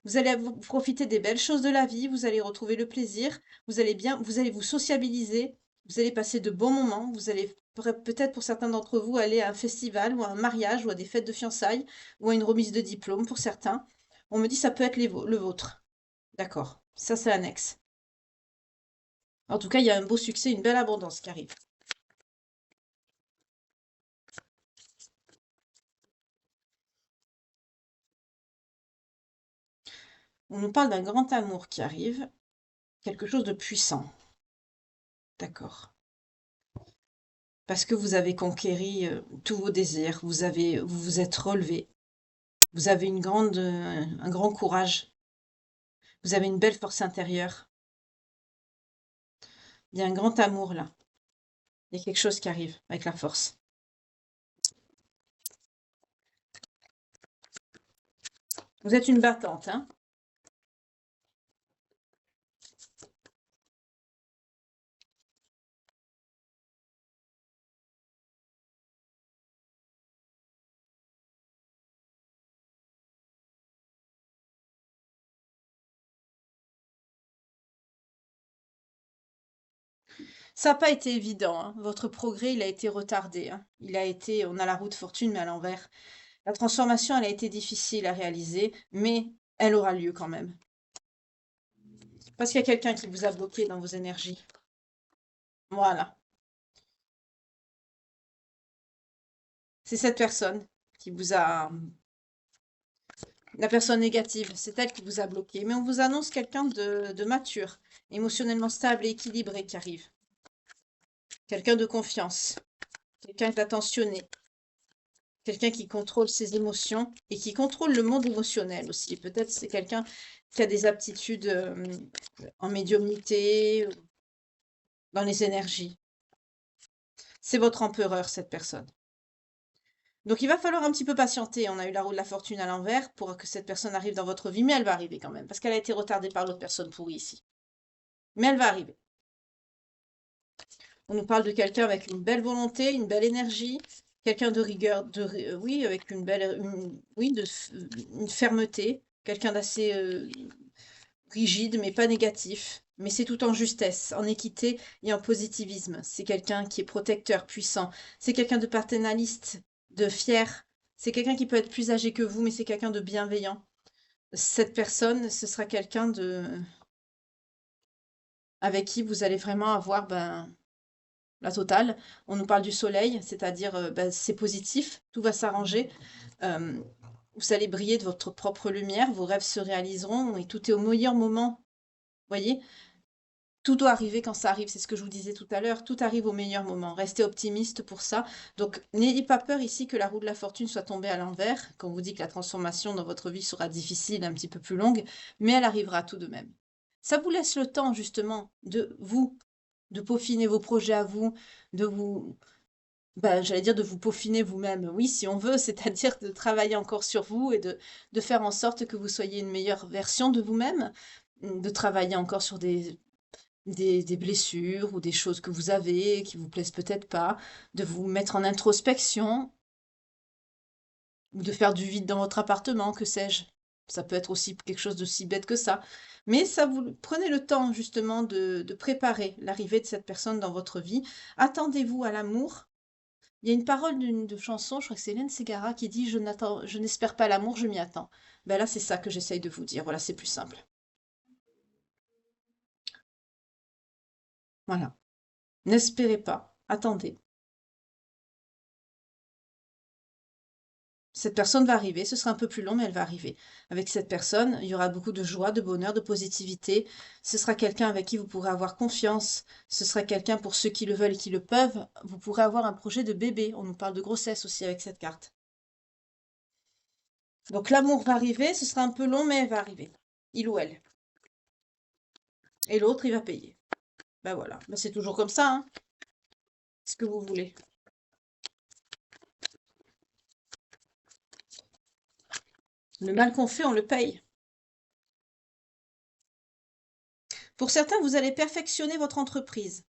Vous allez profiter des belles choses de la vie, vous allez retrouver le plaisir, vous allez vous sociabiliser, vous allez passer de bons moments, vous allez peut-être pour certains d'entre vous aller à un festival ou à un mariage ou à des fêtes de fiançailles ou à une remise de diplôme pour certains. On me dit ça peut être le vôtre. D'accord, ça c'est annexe. En tout cas, il y a un beau succès, une belle abondance qui arrive. On nous parle d'un grand amour qui arrive, quelque chose de puissant. D'accord. Parce que vous avez conquéri tous vos désirs, vous vous êtes relevé, vous avez un grand courage, vous avez une belle force intérieure. Il y a un grand amour là. Il y a quelque chose qui arrive avec la force. Vous êtes une battante, hein? Ça n'a pas été évident, hein. Votre progrès, il a été retardé, hein. On a la roue de fortune, mais à l'envers. La transformation, elle a été difficile à réaliser, mais elle aura lieu quand même. Parce qu'il y a quelqu'un qui vous a bloqué dans vos énergies. Voilà. C'est cette personne qui vous a... La personne négative, c'est elle qui vous a bloqué. Mais on vous annonce quelqu'un de mature, émotionnellement stable et équilibré qui arrive. Quelqu'un de confiance, quelqu'un d'attentionné, quelqu'un qui contrôle ses émotions et qui contrôle le monde émotionnel aussi. Peut-être c'est quelqu'un qui a des aptitudes en médiumnité, dans les énergies. C'est votre empereur, cette personne. Donc il va falloir un petit peu patienter. On a eu la roue de la fortune à l'envers pour que cette personne arrive dans votre vie, mais elle va arriver quand même, parce qu'elle a été retardée par l'autre personne pourrie ici. Mais elle va arriver. On nous parle de quelqu'un avec une belle volonté, une belle énergie, quelqu'un de rigueur, oui, avec une fermeté, quelqu'un d'assez rigide, mais pas négatif. Mais c'est tout en justesse, en équité et en positivisme. C'est quelqu'un qui est protecteur, puissant. C'est quelqu'un de paternaliste, de fier. C'est quelqu'un qui peut être plus âgé que vous, mais c'est quelqu'un de bienveillant. Cette personne, ce sera quelqu'un avec qui vous allez vraiment avoir la totale. On nous parle du soleil, c'est-à-dire c'est positif, tout va s'arranger. Euh, vous allez briller de votre propre lumière, vos rêves se réaliseront et tout est au meilleur moment. Voyez, tout doit arriver quand ça arrive, c'est ce que je vous disais tout à l'heure, tout arrive au meilleur moment. Restez optimiste pour ça. Donc n'ayez pas peur ici que la roue de la fortune soit tombée à l'envers, quand on vous dit que la transformation dans votre vie sera difficile, un petit peu plus longue, mais elle arrivera tout de même. Ça vous laisse le temps justement de peaufiner vos projets à vous, de vous ben, j'allais dire de vous peaufiner vous-même. Oui, si on veut, c'est-à-dire de travailler encore sur vous et de faire en sorte que vous soyez une meilleure version de vous-même, de travailler encore sur des blessures ou des choses que vous avez qui vous plaisent peut-être pas, de vous mettre en introspection ou de faire du vide dans votre appartement, que sais-je. Ça peut être aussi quelque chose d'aussi bête que ça. Mais ça, vous prenez le temps justement de préparer l'arrivée de cette personne dans votre vie. Attendez-vous à l'amour. Il y a une parole de chanson, je crois que c'est Hélène Ségara qui dit je n'espère pas l'amour, je m'y attends. Ben là, c'est ça que j'essaye de vous dire. Voilà, c'est plus simple. Voilà. N'espérez pas. Attendez. Cette personne va arriver, ce sera un peu plus long, mais elle va arriver. Avec cette personne, il y aura beaucoup de joie, de bonheur, de positivité. Ce sera quelqu'un avec qui vous pourrez avoir confiance. Ce sera quelqu'un pour ceux qui le veulent et qui le peuvent. Vous pourrez avoir un projet de bébé. On nous parle de grossesse aussi avec cette carte. Donc l'amour va arriver, ce sera un peu long, mais elle va arriver. Il ou elle. Et l'autre, il va payer. Ben voilà, ben c'est toujours comme ça, hein. Ce que vous voulez. Le mal qu'on fait, on le paye. Pour certains, vous allez perfectionner votre entreprise.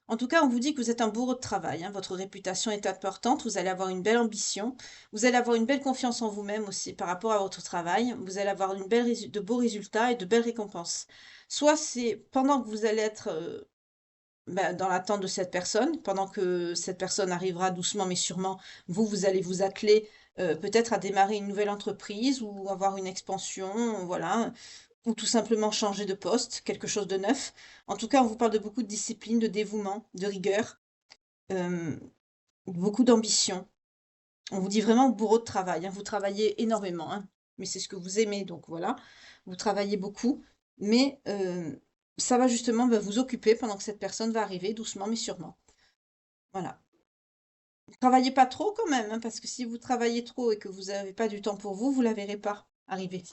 En tout cas, on vous dit que vous êtes un bourreau de travail, hein. Votre réputation est importante, vous allez avoir une belle ambition, vous allez avoir une belle confiance en vous-même aussi par rapport à votre travail, vous allez avoir de beaux résultats et de belles récompenses. Soit c'est pendant que vous allez être ben, dans l'attente de cette personne, pendant que cette personne arrivera doucement mais sûrement, vous allez vous atteler peut-être à démarrer une nouvelle entreprise ou avoir une expansion, voilà, ou tout simplement changer de poste, quelque chose de neuf. En tout cas, on vous parle de beaucoup de discipline, de dévouement, de rigueur, euh, beaucoup d'ambition. On vous dit vraiment bourreau de travail, hein. Vous travaillez énormément, hein, mais c'est ce que vous aimez, donc voilà. Vous travaillez beaucoup, mais ça va justement bah, vous occuper pendant que cette personne va arriver, doucement mais sûrement. Voilà. Travaillez pas trop quand même, hein, parce que si vous travaillez trop et que vous n'avez pas du temps pour vous, vous la verrez pas arriver.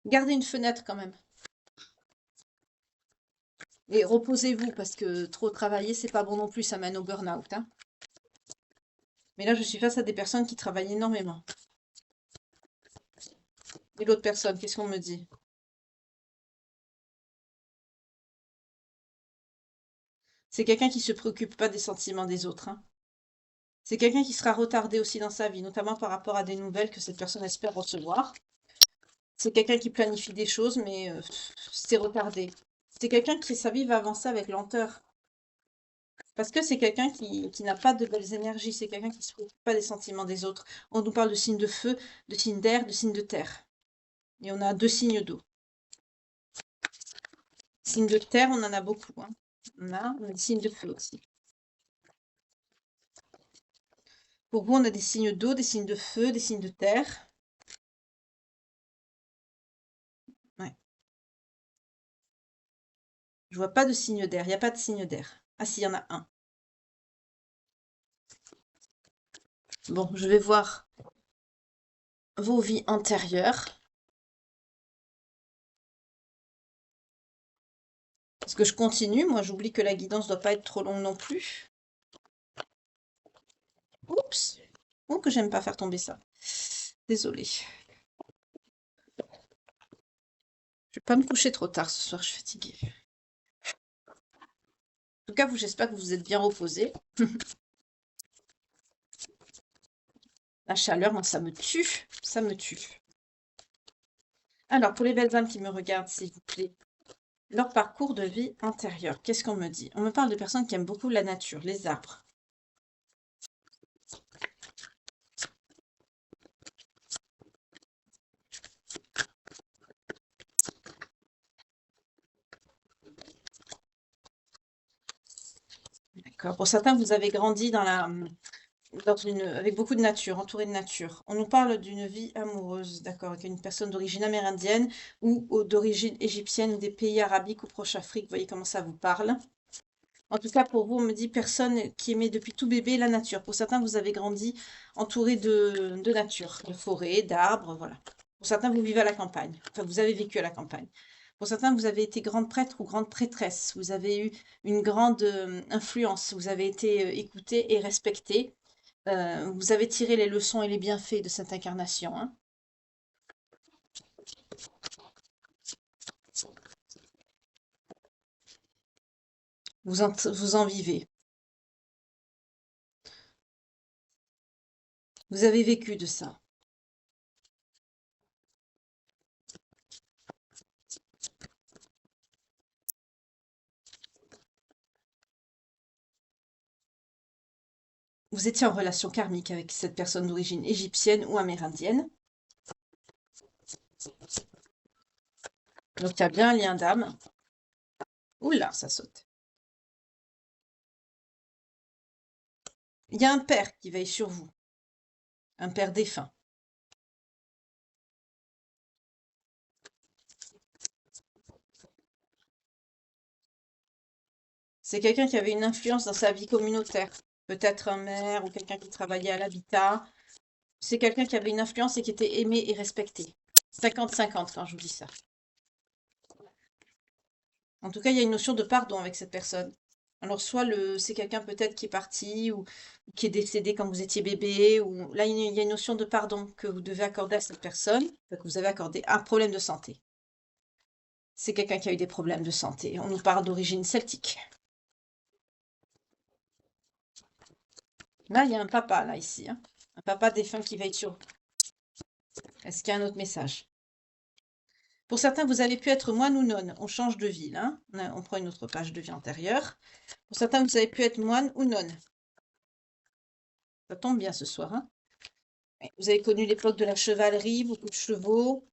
Gardez une fenêtre quand même. Et reposez-vous, parce que trop travailler, c'est pas bon non plus, ça mène au burn-out, hein. Mais là, je suis face à des personnes qui travaillent énormément. Et l'autre personne, qu'est-ce qu'on me dit? C'est quelqu'un qui se préoccupe pas des sentiments des autres, hein. C'est quelqu'un qui sera retardé aussi dans sa vie, notamment par rapport à des nouvelles que cette personne espère recevoir. C'est quelqu'un qui planifie des choses, mais c'est retardé. C'est quelqu'un qui, sa vie va avancer avec lenteur. Parce que c'est quelqu'un qui n'a pas de belles énergies. C'est quelqu'un qui ne se préoccupe pas des sentiments des autres. On nous parle de signes de feu, de signes d'air, de signes de terre. Et on a deux signes d'eau. Signes de terre, on en a beaucoup, hein. On a des signes de feu aussi. Pour vous, on a des signes d'eau, des signes de feu, des signes de terre. Ouais. Je vois pas de signe d'air. Il n'y a pas de signe d'air. Ah si, il y en a un. Bon, je vais voir vos vies antérieures. Parce que je continue. Moi, j'oublie que la guidance ne doit pas être trop longue non plus. Oups. Oh, que j'aime pas faire tomber ça. Désolée. Je vais pas me coucher trop tard ce soir, je suis fatiguée. En tout cas, j'espère que vous êtes bien reposés. La chaleur, moi, ça me tue. Ça me tue. Alors, pour les belles âmes qui me regardent, s'il vous plaît, leur parcours de vie antérieur, qu'est-ce qu'on me dit? On me parle de personnes qui aiment beaucoup la nature, les arbres. D'accord. Pour certains, vous avez grandi avec beaucoup de nature, entouré de nature. On nous parle d'une vie amoureuse, d'accord, avec une personne d'origine amérindienne ou d'origine égyptienne ou des pays arabiques ou Proche-Afrique. Vous voyez comment ça vous parle? En tout cas, pour vous, on me dit personne qui aimait depuis tout bébé la nature. Pour certains, vous avez grandi entouré de nature, de forêts, d'arbres, voilà. Pour certains, vous vivez à la campagne. Enfin, vous avez vécu à la campagne. Pour certains, vous avez été grande prêtre ou grande prêtresse. Vous avez eu une grande influence. Vous avez été écouté et respecté. Vous avez tiré les leçons et les bienfaits de cette incarnation, hein. Vous en vivez. Vous avez vécu de ça. Vous étiez en relation karmique avec cette personne d'origine égyptienne ou amérindienne. Donc il y a bien un lien d'âme. Oula, ça saute. Il y a un père qui veille sur vous. Un père défunt. C'est quelqu'un qui avait une influence dans sa vie communautaire. Peut-être un maire ou quelqu'un qui travaillait à l'habitat. C'est quelqu'un qui avait une influence et qui était aimé et respecté. 50-50 quand je vous dis ça. En tout cas, il y a une notion de pardon avec cette personne. Alors, soit c'est quelqu'un peut-être qui est parti ou qui est décédé quand vous étiez bébé, ou là, il y a une notion de pardon que vous devez accorder à cette personne, que vous avez accordé. Un problème de santé. C'est quelqu'un qui a eu des problèmes de santé. On nous parle d'origine celtique. Là, il y a un papa, là, ici, hein. Un papa défunt qui veille sur vous. Est-ce qu'il y a un autre message? Pour certains, vous avez pu être moine ou nonne. On change de ville, hein. On prend une autre page de vie antérieure. Pour certains, vous avez pu être moine ou nonne. Ça tombe bien ce soir, hein. Vous avez connu l'époque de la chevalerie, beaucoup de chevaux.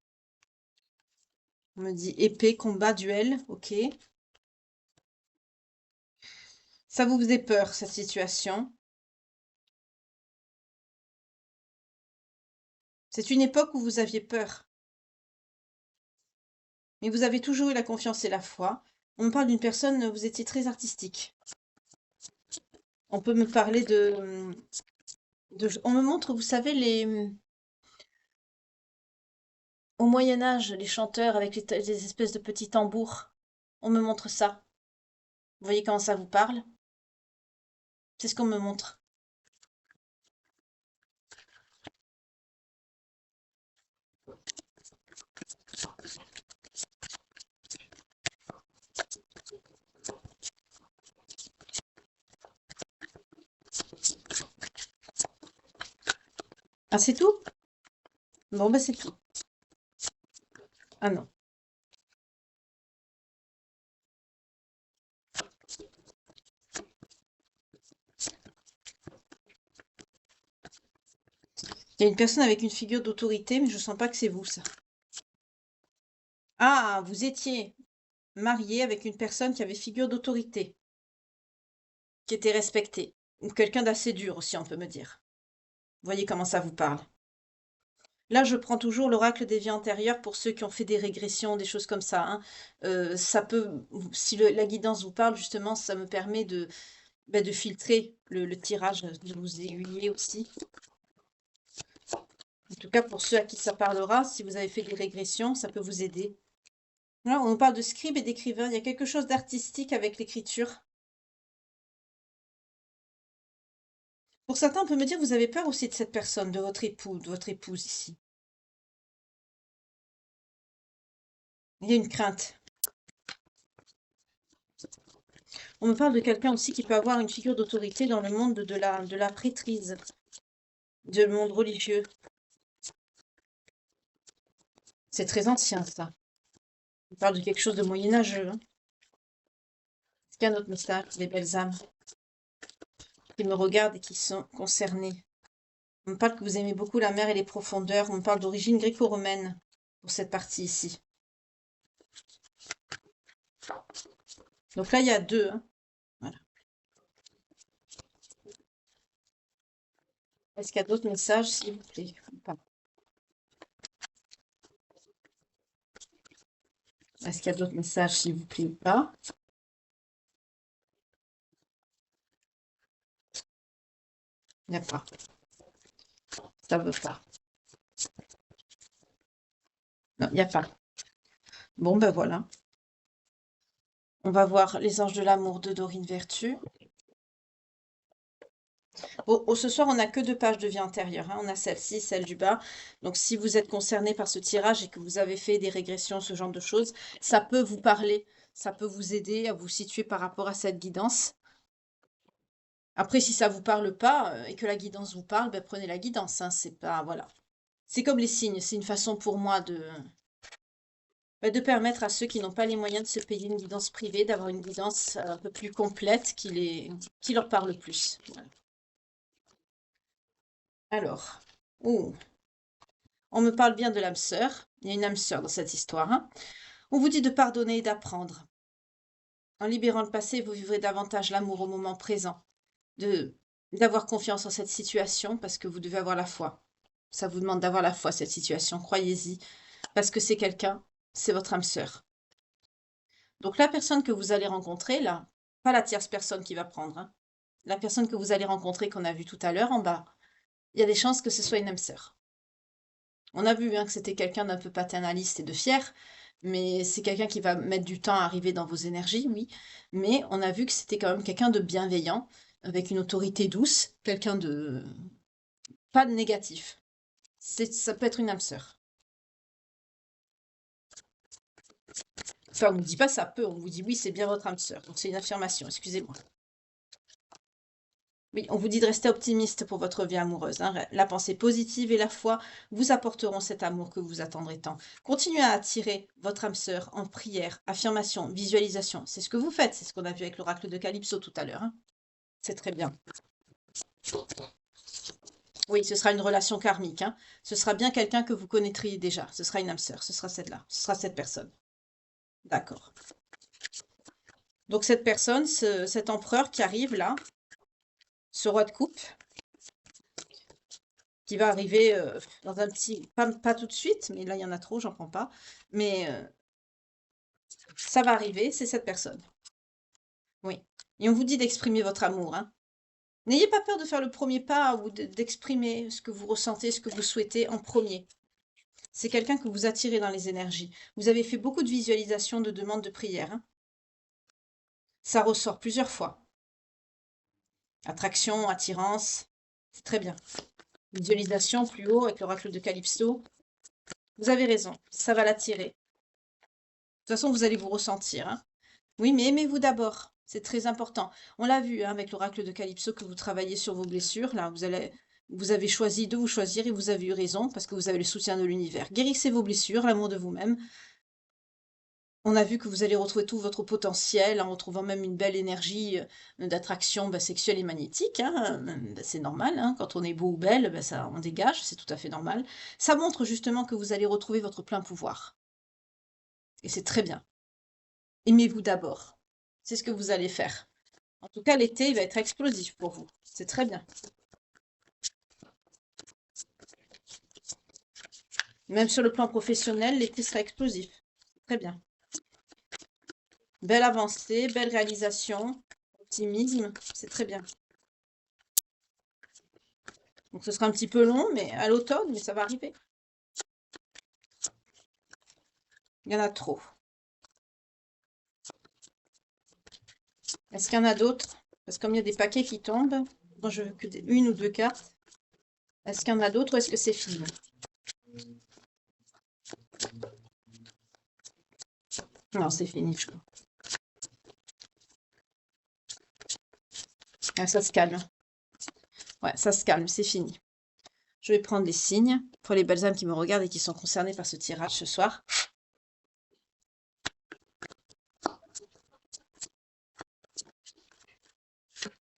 On me dit épée, combat, duel. Ok. Ça vous faisait peur, cette situation. C'est une époque où vous aviez peur. Mais vous avez toujours eu la confiance et la foi. On me parle d'une personne, vous étiez très artistique. On peut me parler on me montre, vous savez, au Moyen Âge, les chanteurs avec les espèces de petits tambours. On me montre ça. Vous voyez comment ça vous parle? C'est ce qu'on me montre. Ah, c'est tout? Bon, bah c'est tout. Ah non. Il y a une personne avec une figure d'autorité, mais je sens pas que c'est vous, ça. Ah, vous étiez marié avec une personne qui avait figure d'autorité, qui était respectée. Ou quelqu'un d'assez dur aussi, on peut me dire. Vous voyez comment ça vous parle. Là, je prends toujours l'oracle des vies antérieures pour ceux qui ont fait des régressions, des choses comme ça, hein. Ça peut, si la guidance vous parle, justement, ça me permet de filtrer le tirage, de vous aiguiller aussi. En tout cas, pour ceux à qui ça parlera, si vous avez fait des régressions, ça peut vous aider. Là, on parle de scribe et d'écrivain. Il y a quelque chose d'artistique avec l'écriture. Pour certains, on peut me dire, vous avez peur aussi de cette personne, de votre époux, de votre épouse ici. Il y a une crainte. On me parle de quelqu'un aussi qui peut avoir une figure d'autorité dans le monde de la prêtrise, du monde religieux. C'est très ancien, ça. On parle de quelque chose de moyenâgeux, hein. Est-ce qu'il y a un autre message, les belles âmes qui me regardent et qui sont concernées? On me parle que vous aimez beaucoup la mer et les profondeurs. On me parle d'origine gréco-romaine pour cette partie ici. Donc là, il y a deux, hein. Voilà. Est-ce qu'il y a d'autres messages, s'il vous plaît, ou pas? Est-ce qu'il y a d'autres messages, s'il vous plaît, ou pas? Il n'y a pas. Ça veut pas. Non, il n'y a pas. Bon, ben voilà. On va voir les anges de l'amour de Dorine Vertu. Ce soir, on n'a que 2 pages de vie antérieure, hein. On a celle-ci, celle du bas. Donc, si vous êtes concerné par ce tirage et que vous avez fait des régressions, ce genre de choses, ça peut vous parler, ça peut vous aider à vous situer par rapport à cette guidance. Après, si ça vous parle pas et que la guidance vous parle, ben, prenez la guidance, hein. C'est pas, voilà. C'est comme les signes. C'est une façon pour moi de permettre à ceux qui n'ont pas les moyens de se payer une guidance privée, d'avoir une guidance un peu plus complète qui leur parle plus. Voilà. Alors, oh, on me parle bien de l'âme sœur. Il y a une âme sœur dans cette histoire, hein. On vous dit de pardonner et d'apprendre. En libérant le passé, vous vivrez davantage l'amour au moment présent, de d'avoir confiance en cette situation parce que vous devez avoir la foi. Ça vous demande d'avoir la foi, cette situation. Croyez-y, parce que c'est quelqu'un, c'est votre âme sœur. Donc la personne que vous allez rencontrer, là, pas la tierce personne qui va prendre, hein, la personne que vous allez rencontrer, qu'on a vue tout à l'heure en bas, il y a des chances que ce soit une âme sœur. On a vu hein, que c'était quelqu'un d'un peu paternaliste et de fier, mais c'est quelqu'un qui va mettre du temps à arriver dans vos énergies, oui. Mais on a vu que c'était quand même quelqu'un de bienveillant, avec une autorité douce, quelqu'un de... pas de négatif. Ça peut être une âme sœur. Enfin, on ne vous dit pas ça peut, on vous dit oui, c'est bien votre âme sœur. Donc c'est une affirmation, excusez-moi. Oui, on vous dit de rester optimiste pour votre vie amoureuse, hein. La pensée positive et la foi vous apporteront cet amour que vous attendrez tant. Continuez à attirer votre âme sœur en prière, affirmation, visualisation. C'est ce que vous faites, c'est ce qu'on a vu avec l'oracle de Calypso tout à l'heure, hein. C'est très bien. Oui, ce sera une relation karmique, hein. Ce sera bien quelqu'un que vous connaîtriez déjà. Ce sera une âme sœur, ce sera celle-là, ce sera cette personne. D'accord. Donc cette personne, cet empereur qui arrive là, ce roi de coupe, qui va arriver dans un petit... Pas tout de suite, mais là, il y en a trop, j'en prends pas. Mais ça va arriver, c'est cette personne. Oui. Et on vous dit d'exprimer votre amour, hein. N'ayez pas peur de faire le premier pas ou d'exprimer ce que vous ressentez, ce que vous souhaitez en premier. C'est quelqu'un que vous attirez dans les énergies. Vous avez fait beaucoup de visualisations, de demandes de prière, hein. Ça ressort plusieurs fois. Attraction, attirance, c'est très bien. Visualisation plus haut avec l'oracle de Calypso. Vous avez raison, ça va l'attirer. De toute façon, vous allez vous ressentir, hein. Oui, mais aimez-vous d'abord. C'est très important. On l'a vu hein, avec l'oracle de Calypso que vous travaillez sur vos blessures. Là, vous avez choisi de vous choisir et vous avez eu raison parce que vous avez le soutien de l'univers. Guérissez vos blessures, l'amour de vous-même. On a vu que vous allez retrouver tout votre potentiel en retrouvant même une belle énergie d'attraction sexuelle et magnétique, hein. C'est normal, hein. Quand on est beau ou belle, ça, on dégage, c'est tout à fait normal. Ça montre justement que vous allez retrouver votre plein pouvoir. Et c'est très bien. Aimez-vous d'abord. C'est ce que vous allez faire. En tout cas, l'été, il va être explosif pour vous. C'est très bien. Même sur le plan professionnel, l'été sera explosif. Très bien. Belle avancée, belle réalisation, optimisme, c'est très bien. Donc ce sera un petit peu long, mais à l'automne, mais ça va arriver. Il y en a trop. Est-ce qu'il y en a d'autres? Parce que comme il y a des paquets qui tombent, moi je veux que une ou deux cartes. Est-ce qu'il y en a d'autres ou est-ce que c'est fini? Non, c'est fini, je crois. Ah, ça se calme. Ouais, ça se calme, c'est fini. Je vais prendre les signes pour les belles âmes qui me regardent et qui sont concernées par ce tirage ce soir.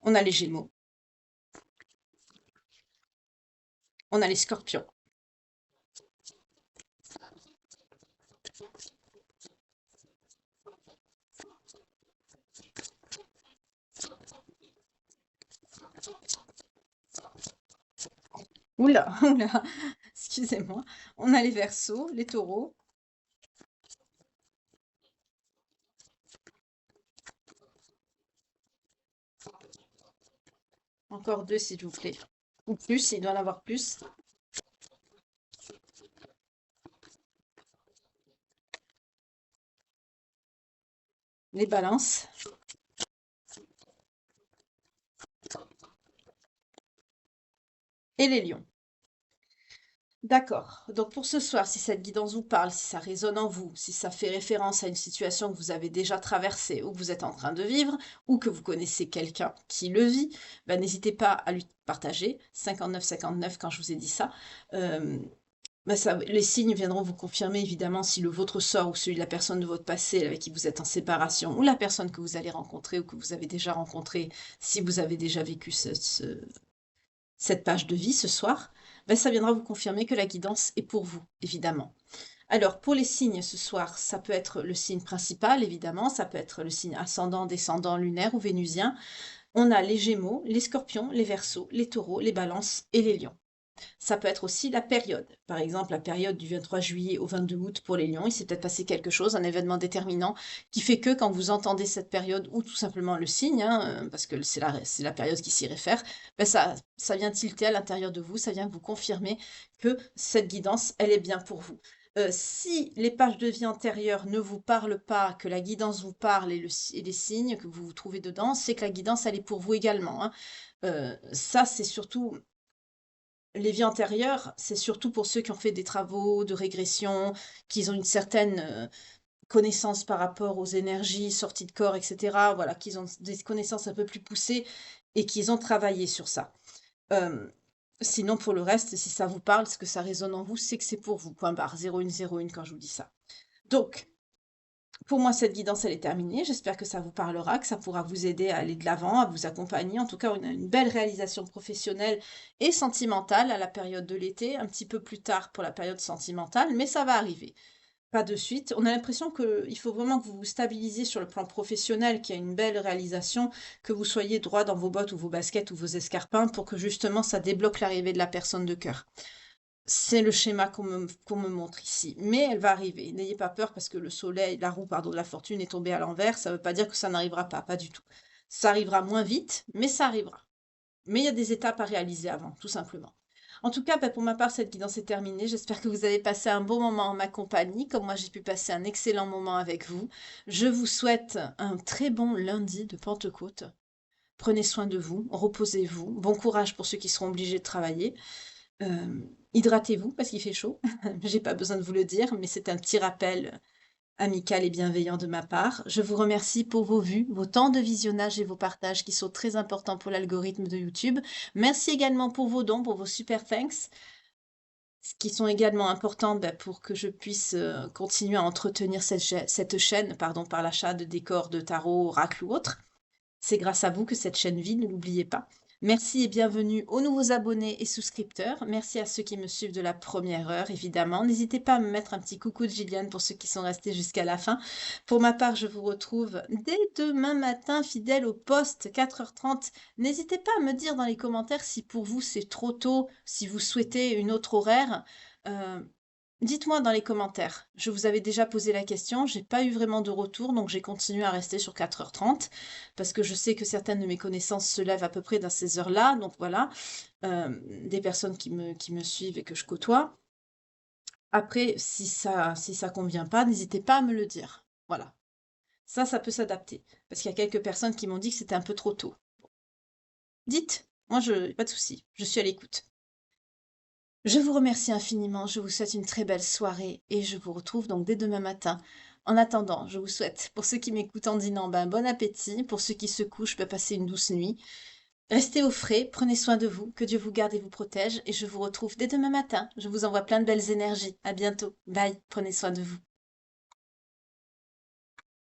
On a les Gémeaux. On a les Scorpions. Oula, oula, excusez-moi. On a les Verseaux, les Taureaux. Encore deux, s'il vous plaît. Ou plus, il doit en avoir plus. les balances. Et les lions. D'accord. Donc pour ce soir, si cette guidance vous parle, si ça résonne en vous, si ça fait référence à une situation que vous avez déjà traversée ou que vous êtes en train de vivre, ou que vous connaissez quelqu'un qui le vit, ben, n'hésitez pas à lui partager. 59 quand je vous ai dit ça. Ben les signes viendront vous confirmer évidemment si le vôtre sort ou celui de la personne de votre passé avec qui vous êtes en séparation, ou la personne que vous allez rencontrer ou que vous avez déjà rencontrée si vous avez déjà vécu cette page de vie ce soir, ben ça viendra vous confirmer que la guidance est pour vous, évidemment. Alors, pour les signes ce soir, ça peut être le signe principal, évidemment, ça peut être le signe ascendant, descendant, lunaire ou vénusien. On a les Gémeaux, les Scorpions, les Verseaux, les Taureaux, les Balances et les Lions. Ça peut être aussi la période. Par exemple, la période du 23 juillet au 22 août pour les lions, il s'est peut-être passé quelque chose, un événement déterminant, qui fait que quand vous entendez cette période, ou tout simplement le signe, hein, parce que c'est la période qui s'y réfère, ben ça vient tilter à l'intérieur de vous, ça vient vous confirmer que cette guidance, elle est bien pour vous. Si les pages de vie antérieures ne vous parlent pas, que la guidance vous parle et les signes que vous trouvez dedans, c'est que la guidance, elle est pour vous également, hein. Ça, c'est surtout les vies antérieures, c'est surtout pour ceux qui ont fait des travaux de régression, qui ont une certaine connaissance par rapport aux énergies sorties de corps, etc. Voilà, qu'ils ont des connaissances un peu plus poussées et qu'ils ont travaillé sur ça. Sinon, pour le reste, si ça vous parle, ce que ça résonne en vous, c'est que c'est pour vous. Point barre, 0101 quand je vous dis ça. Donc, pour moi, cette guidance, elle est terminée. J'espère que ça vous parlera, que ça pourra vous aider à aller de l'avant, à vous accompagner. En tout cas, on a une belle réalisation professionnelle et sentimentale à la période de l'été, un petit peu plus tard pour la période sentimentale, mais ça va arriver. Pas de suite. On a l'impression qu'il faut vraiment que vous vous stabilisiez sur le plan professionnel, qu'il y a une belle réalisation, que vous soyez droit dans vos bottes ou vos baskets ou vos escarpins pour que justement ça débloque l'arrivée de la personne de cœur. C'est le schéma qu'on me montre ici, mais elle va arriver. N'ayez pas peur parce que le soleil, la roue, pardon, de la fortune est tombée à l'envers. Ça ne veut pas dire que ça n'arrivera pas du tout. Ça arrivera moins vite, mais ça arrivera. Mais il y a des étapes à réaliser avant, tout simplement. En tout cas, pour ma part, cette guidance est terminée. J'espère que vous avez passé un bon moment en ma compagnie, comme moi j'ai pu passer un excellent moment avec vous. Je vous souhaite un très bon lundi de Pentecôte. Prenez soin de vous, reposez-vous. Bon courage pour ceux qui seront obligés de travailler. Hydratez-vous parce qu'il fait chaud. J'ai pas besoin de vous le dire, mais c'est un petit rappel amical et bienveillant de ma part. Je vous remercie pour vos vues, vos temps de visionnage et vos partages qui sont très importants pour l'algorithme de YouTube. Merci également pour vos dons, pour vos super thanks, qui sont également importants pour que je puisse continuer à entretenir cette chaîne par l'achat de décors de tarot, oracle ou autre. C'est grâce à vous que cette chaîne vit, ne l'oubliez pas. Merci et bienvenue aux nouveaux abonnés et souscripteurs. Merci à ceux qui me suivent de la première heure, évidemment. N'hésitez pas à me mettre un petit coucou de Gilliane pour ceux qui sont restés jusqu'à la fin. Pour ma part, je vous retrouve dès demain matin, fidèle au poste, 4h30. N'hésitez pas à me dire dans les commentaires si pour vous c'est trop tôt, si vous souhaitez une autre horaire. Dites-moi dans les commentaires. Je vous avais déjà posé la question, j'ai pas eu vraiment de retour, donc j'ai continué à rester sur 4h30, parce que je sais que certaines de mes connaissances se lèvent à peu près dans ces heures-là, donc voilà, des personnes qui me suivent et que je côtoie. Après, si ça convient pas, n'hésitez pas à me le dire. Voilà. Ça peut s'adapter, parce qu'il y a quelques personnes qui m'ont dit que c'était un peu trop tôt. Dites, moi, pas de souci, je suis à l'écoute. Je vous remercie infiniment, je vous souhaite une très belle soirée et je vous retrouve donc dès demain matin. En attendant, je vous souhaite, pour ceux qui m'écoutent en dînant, bon appétit. Pour ceux qui se couchent, passez une douce nuit. Restez au frais, prenez soin de vous, que Dieu vous garde et vous protège. Et je vous retrouve dès demain matin. Je vous envoie plein de belles énergies. À bientôt. Bye, prenez soin de vous.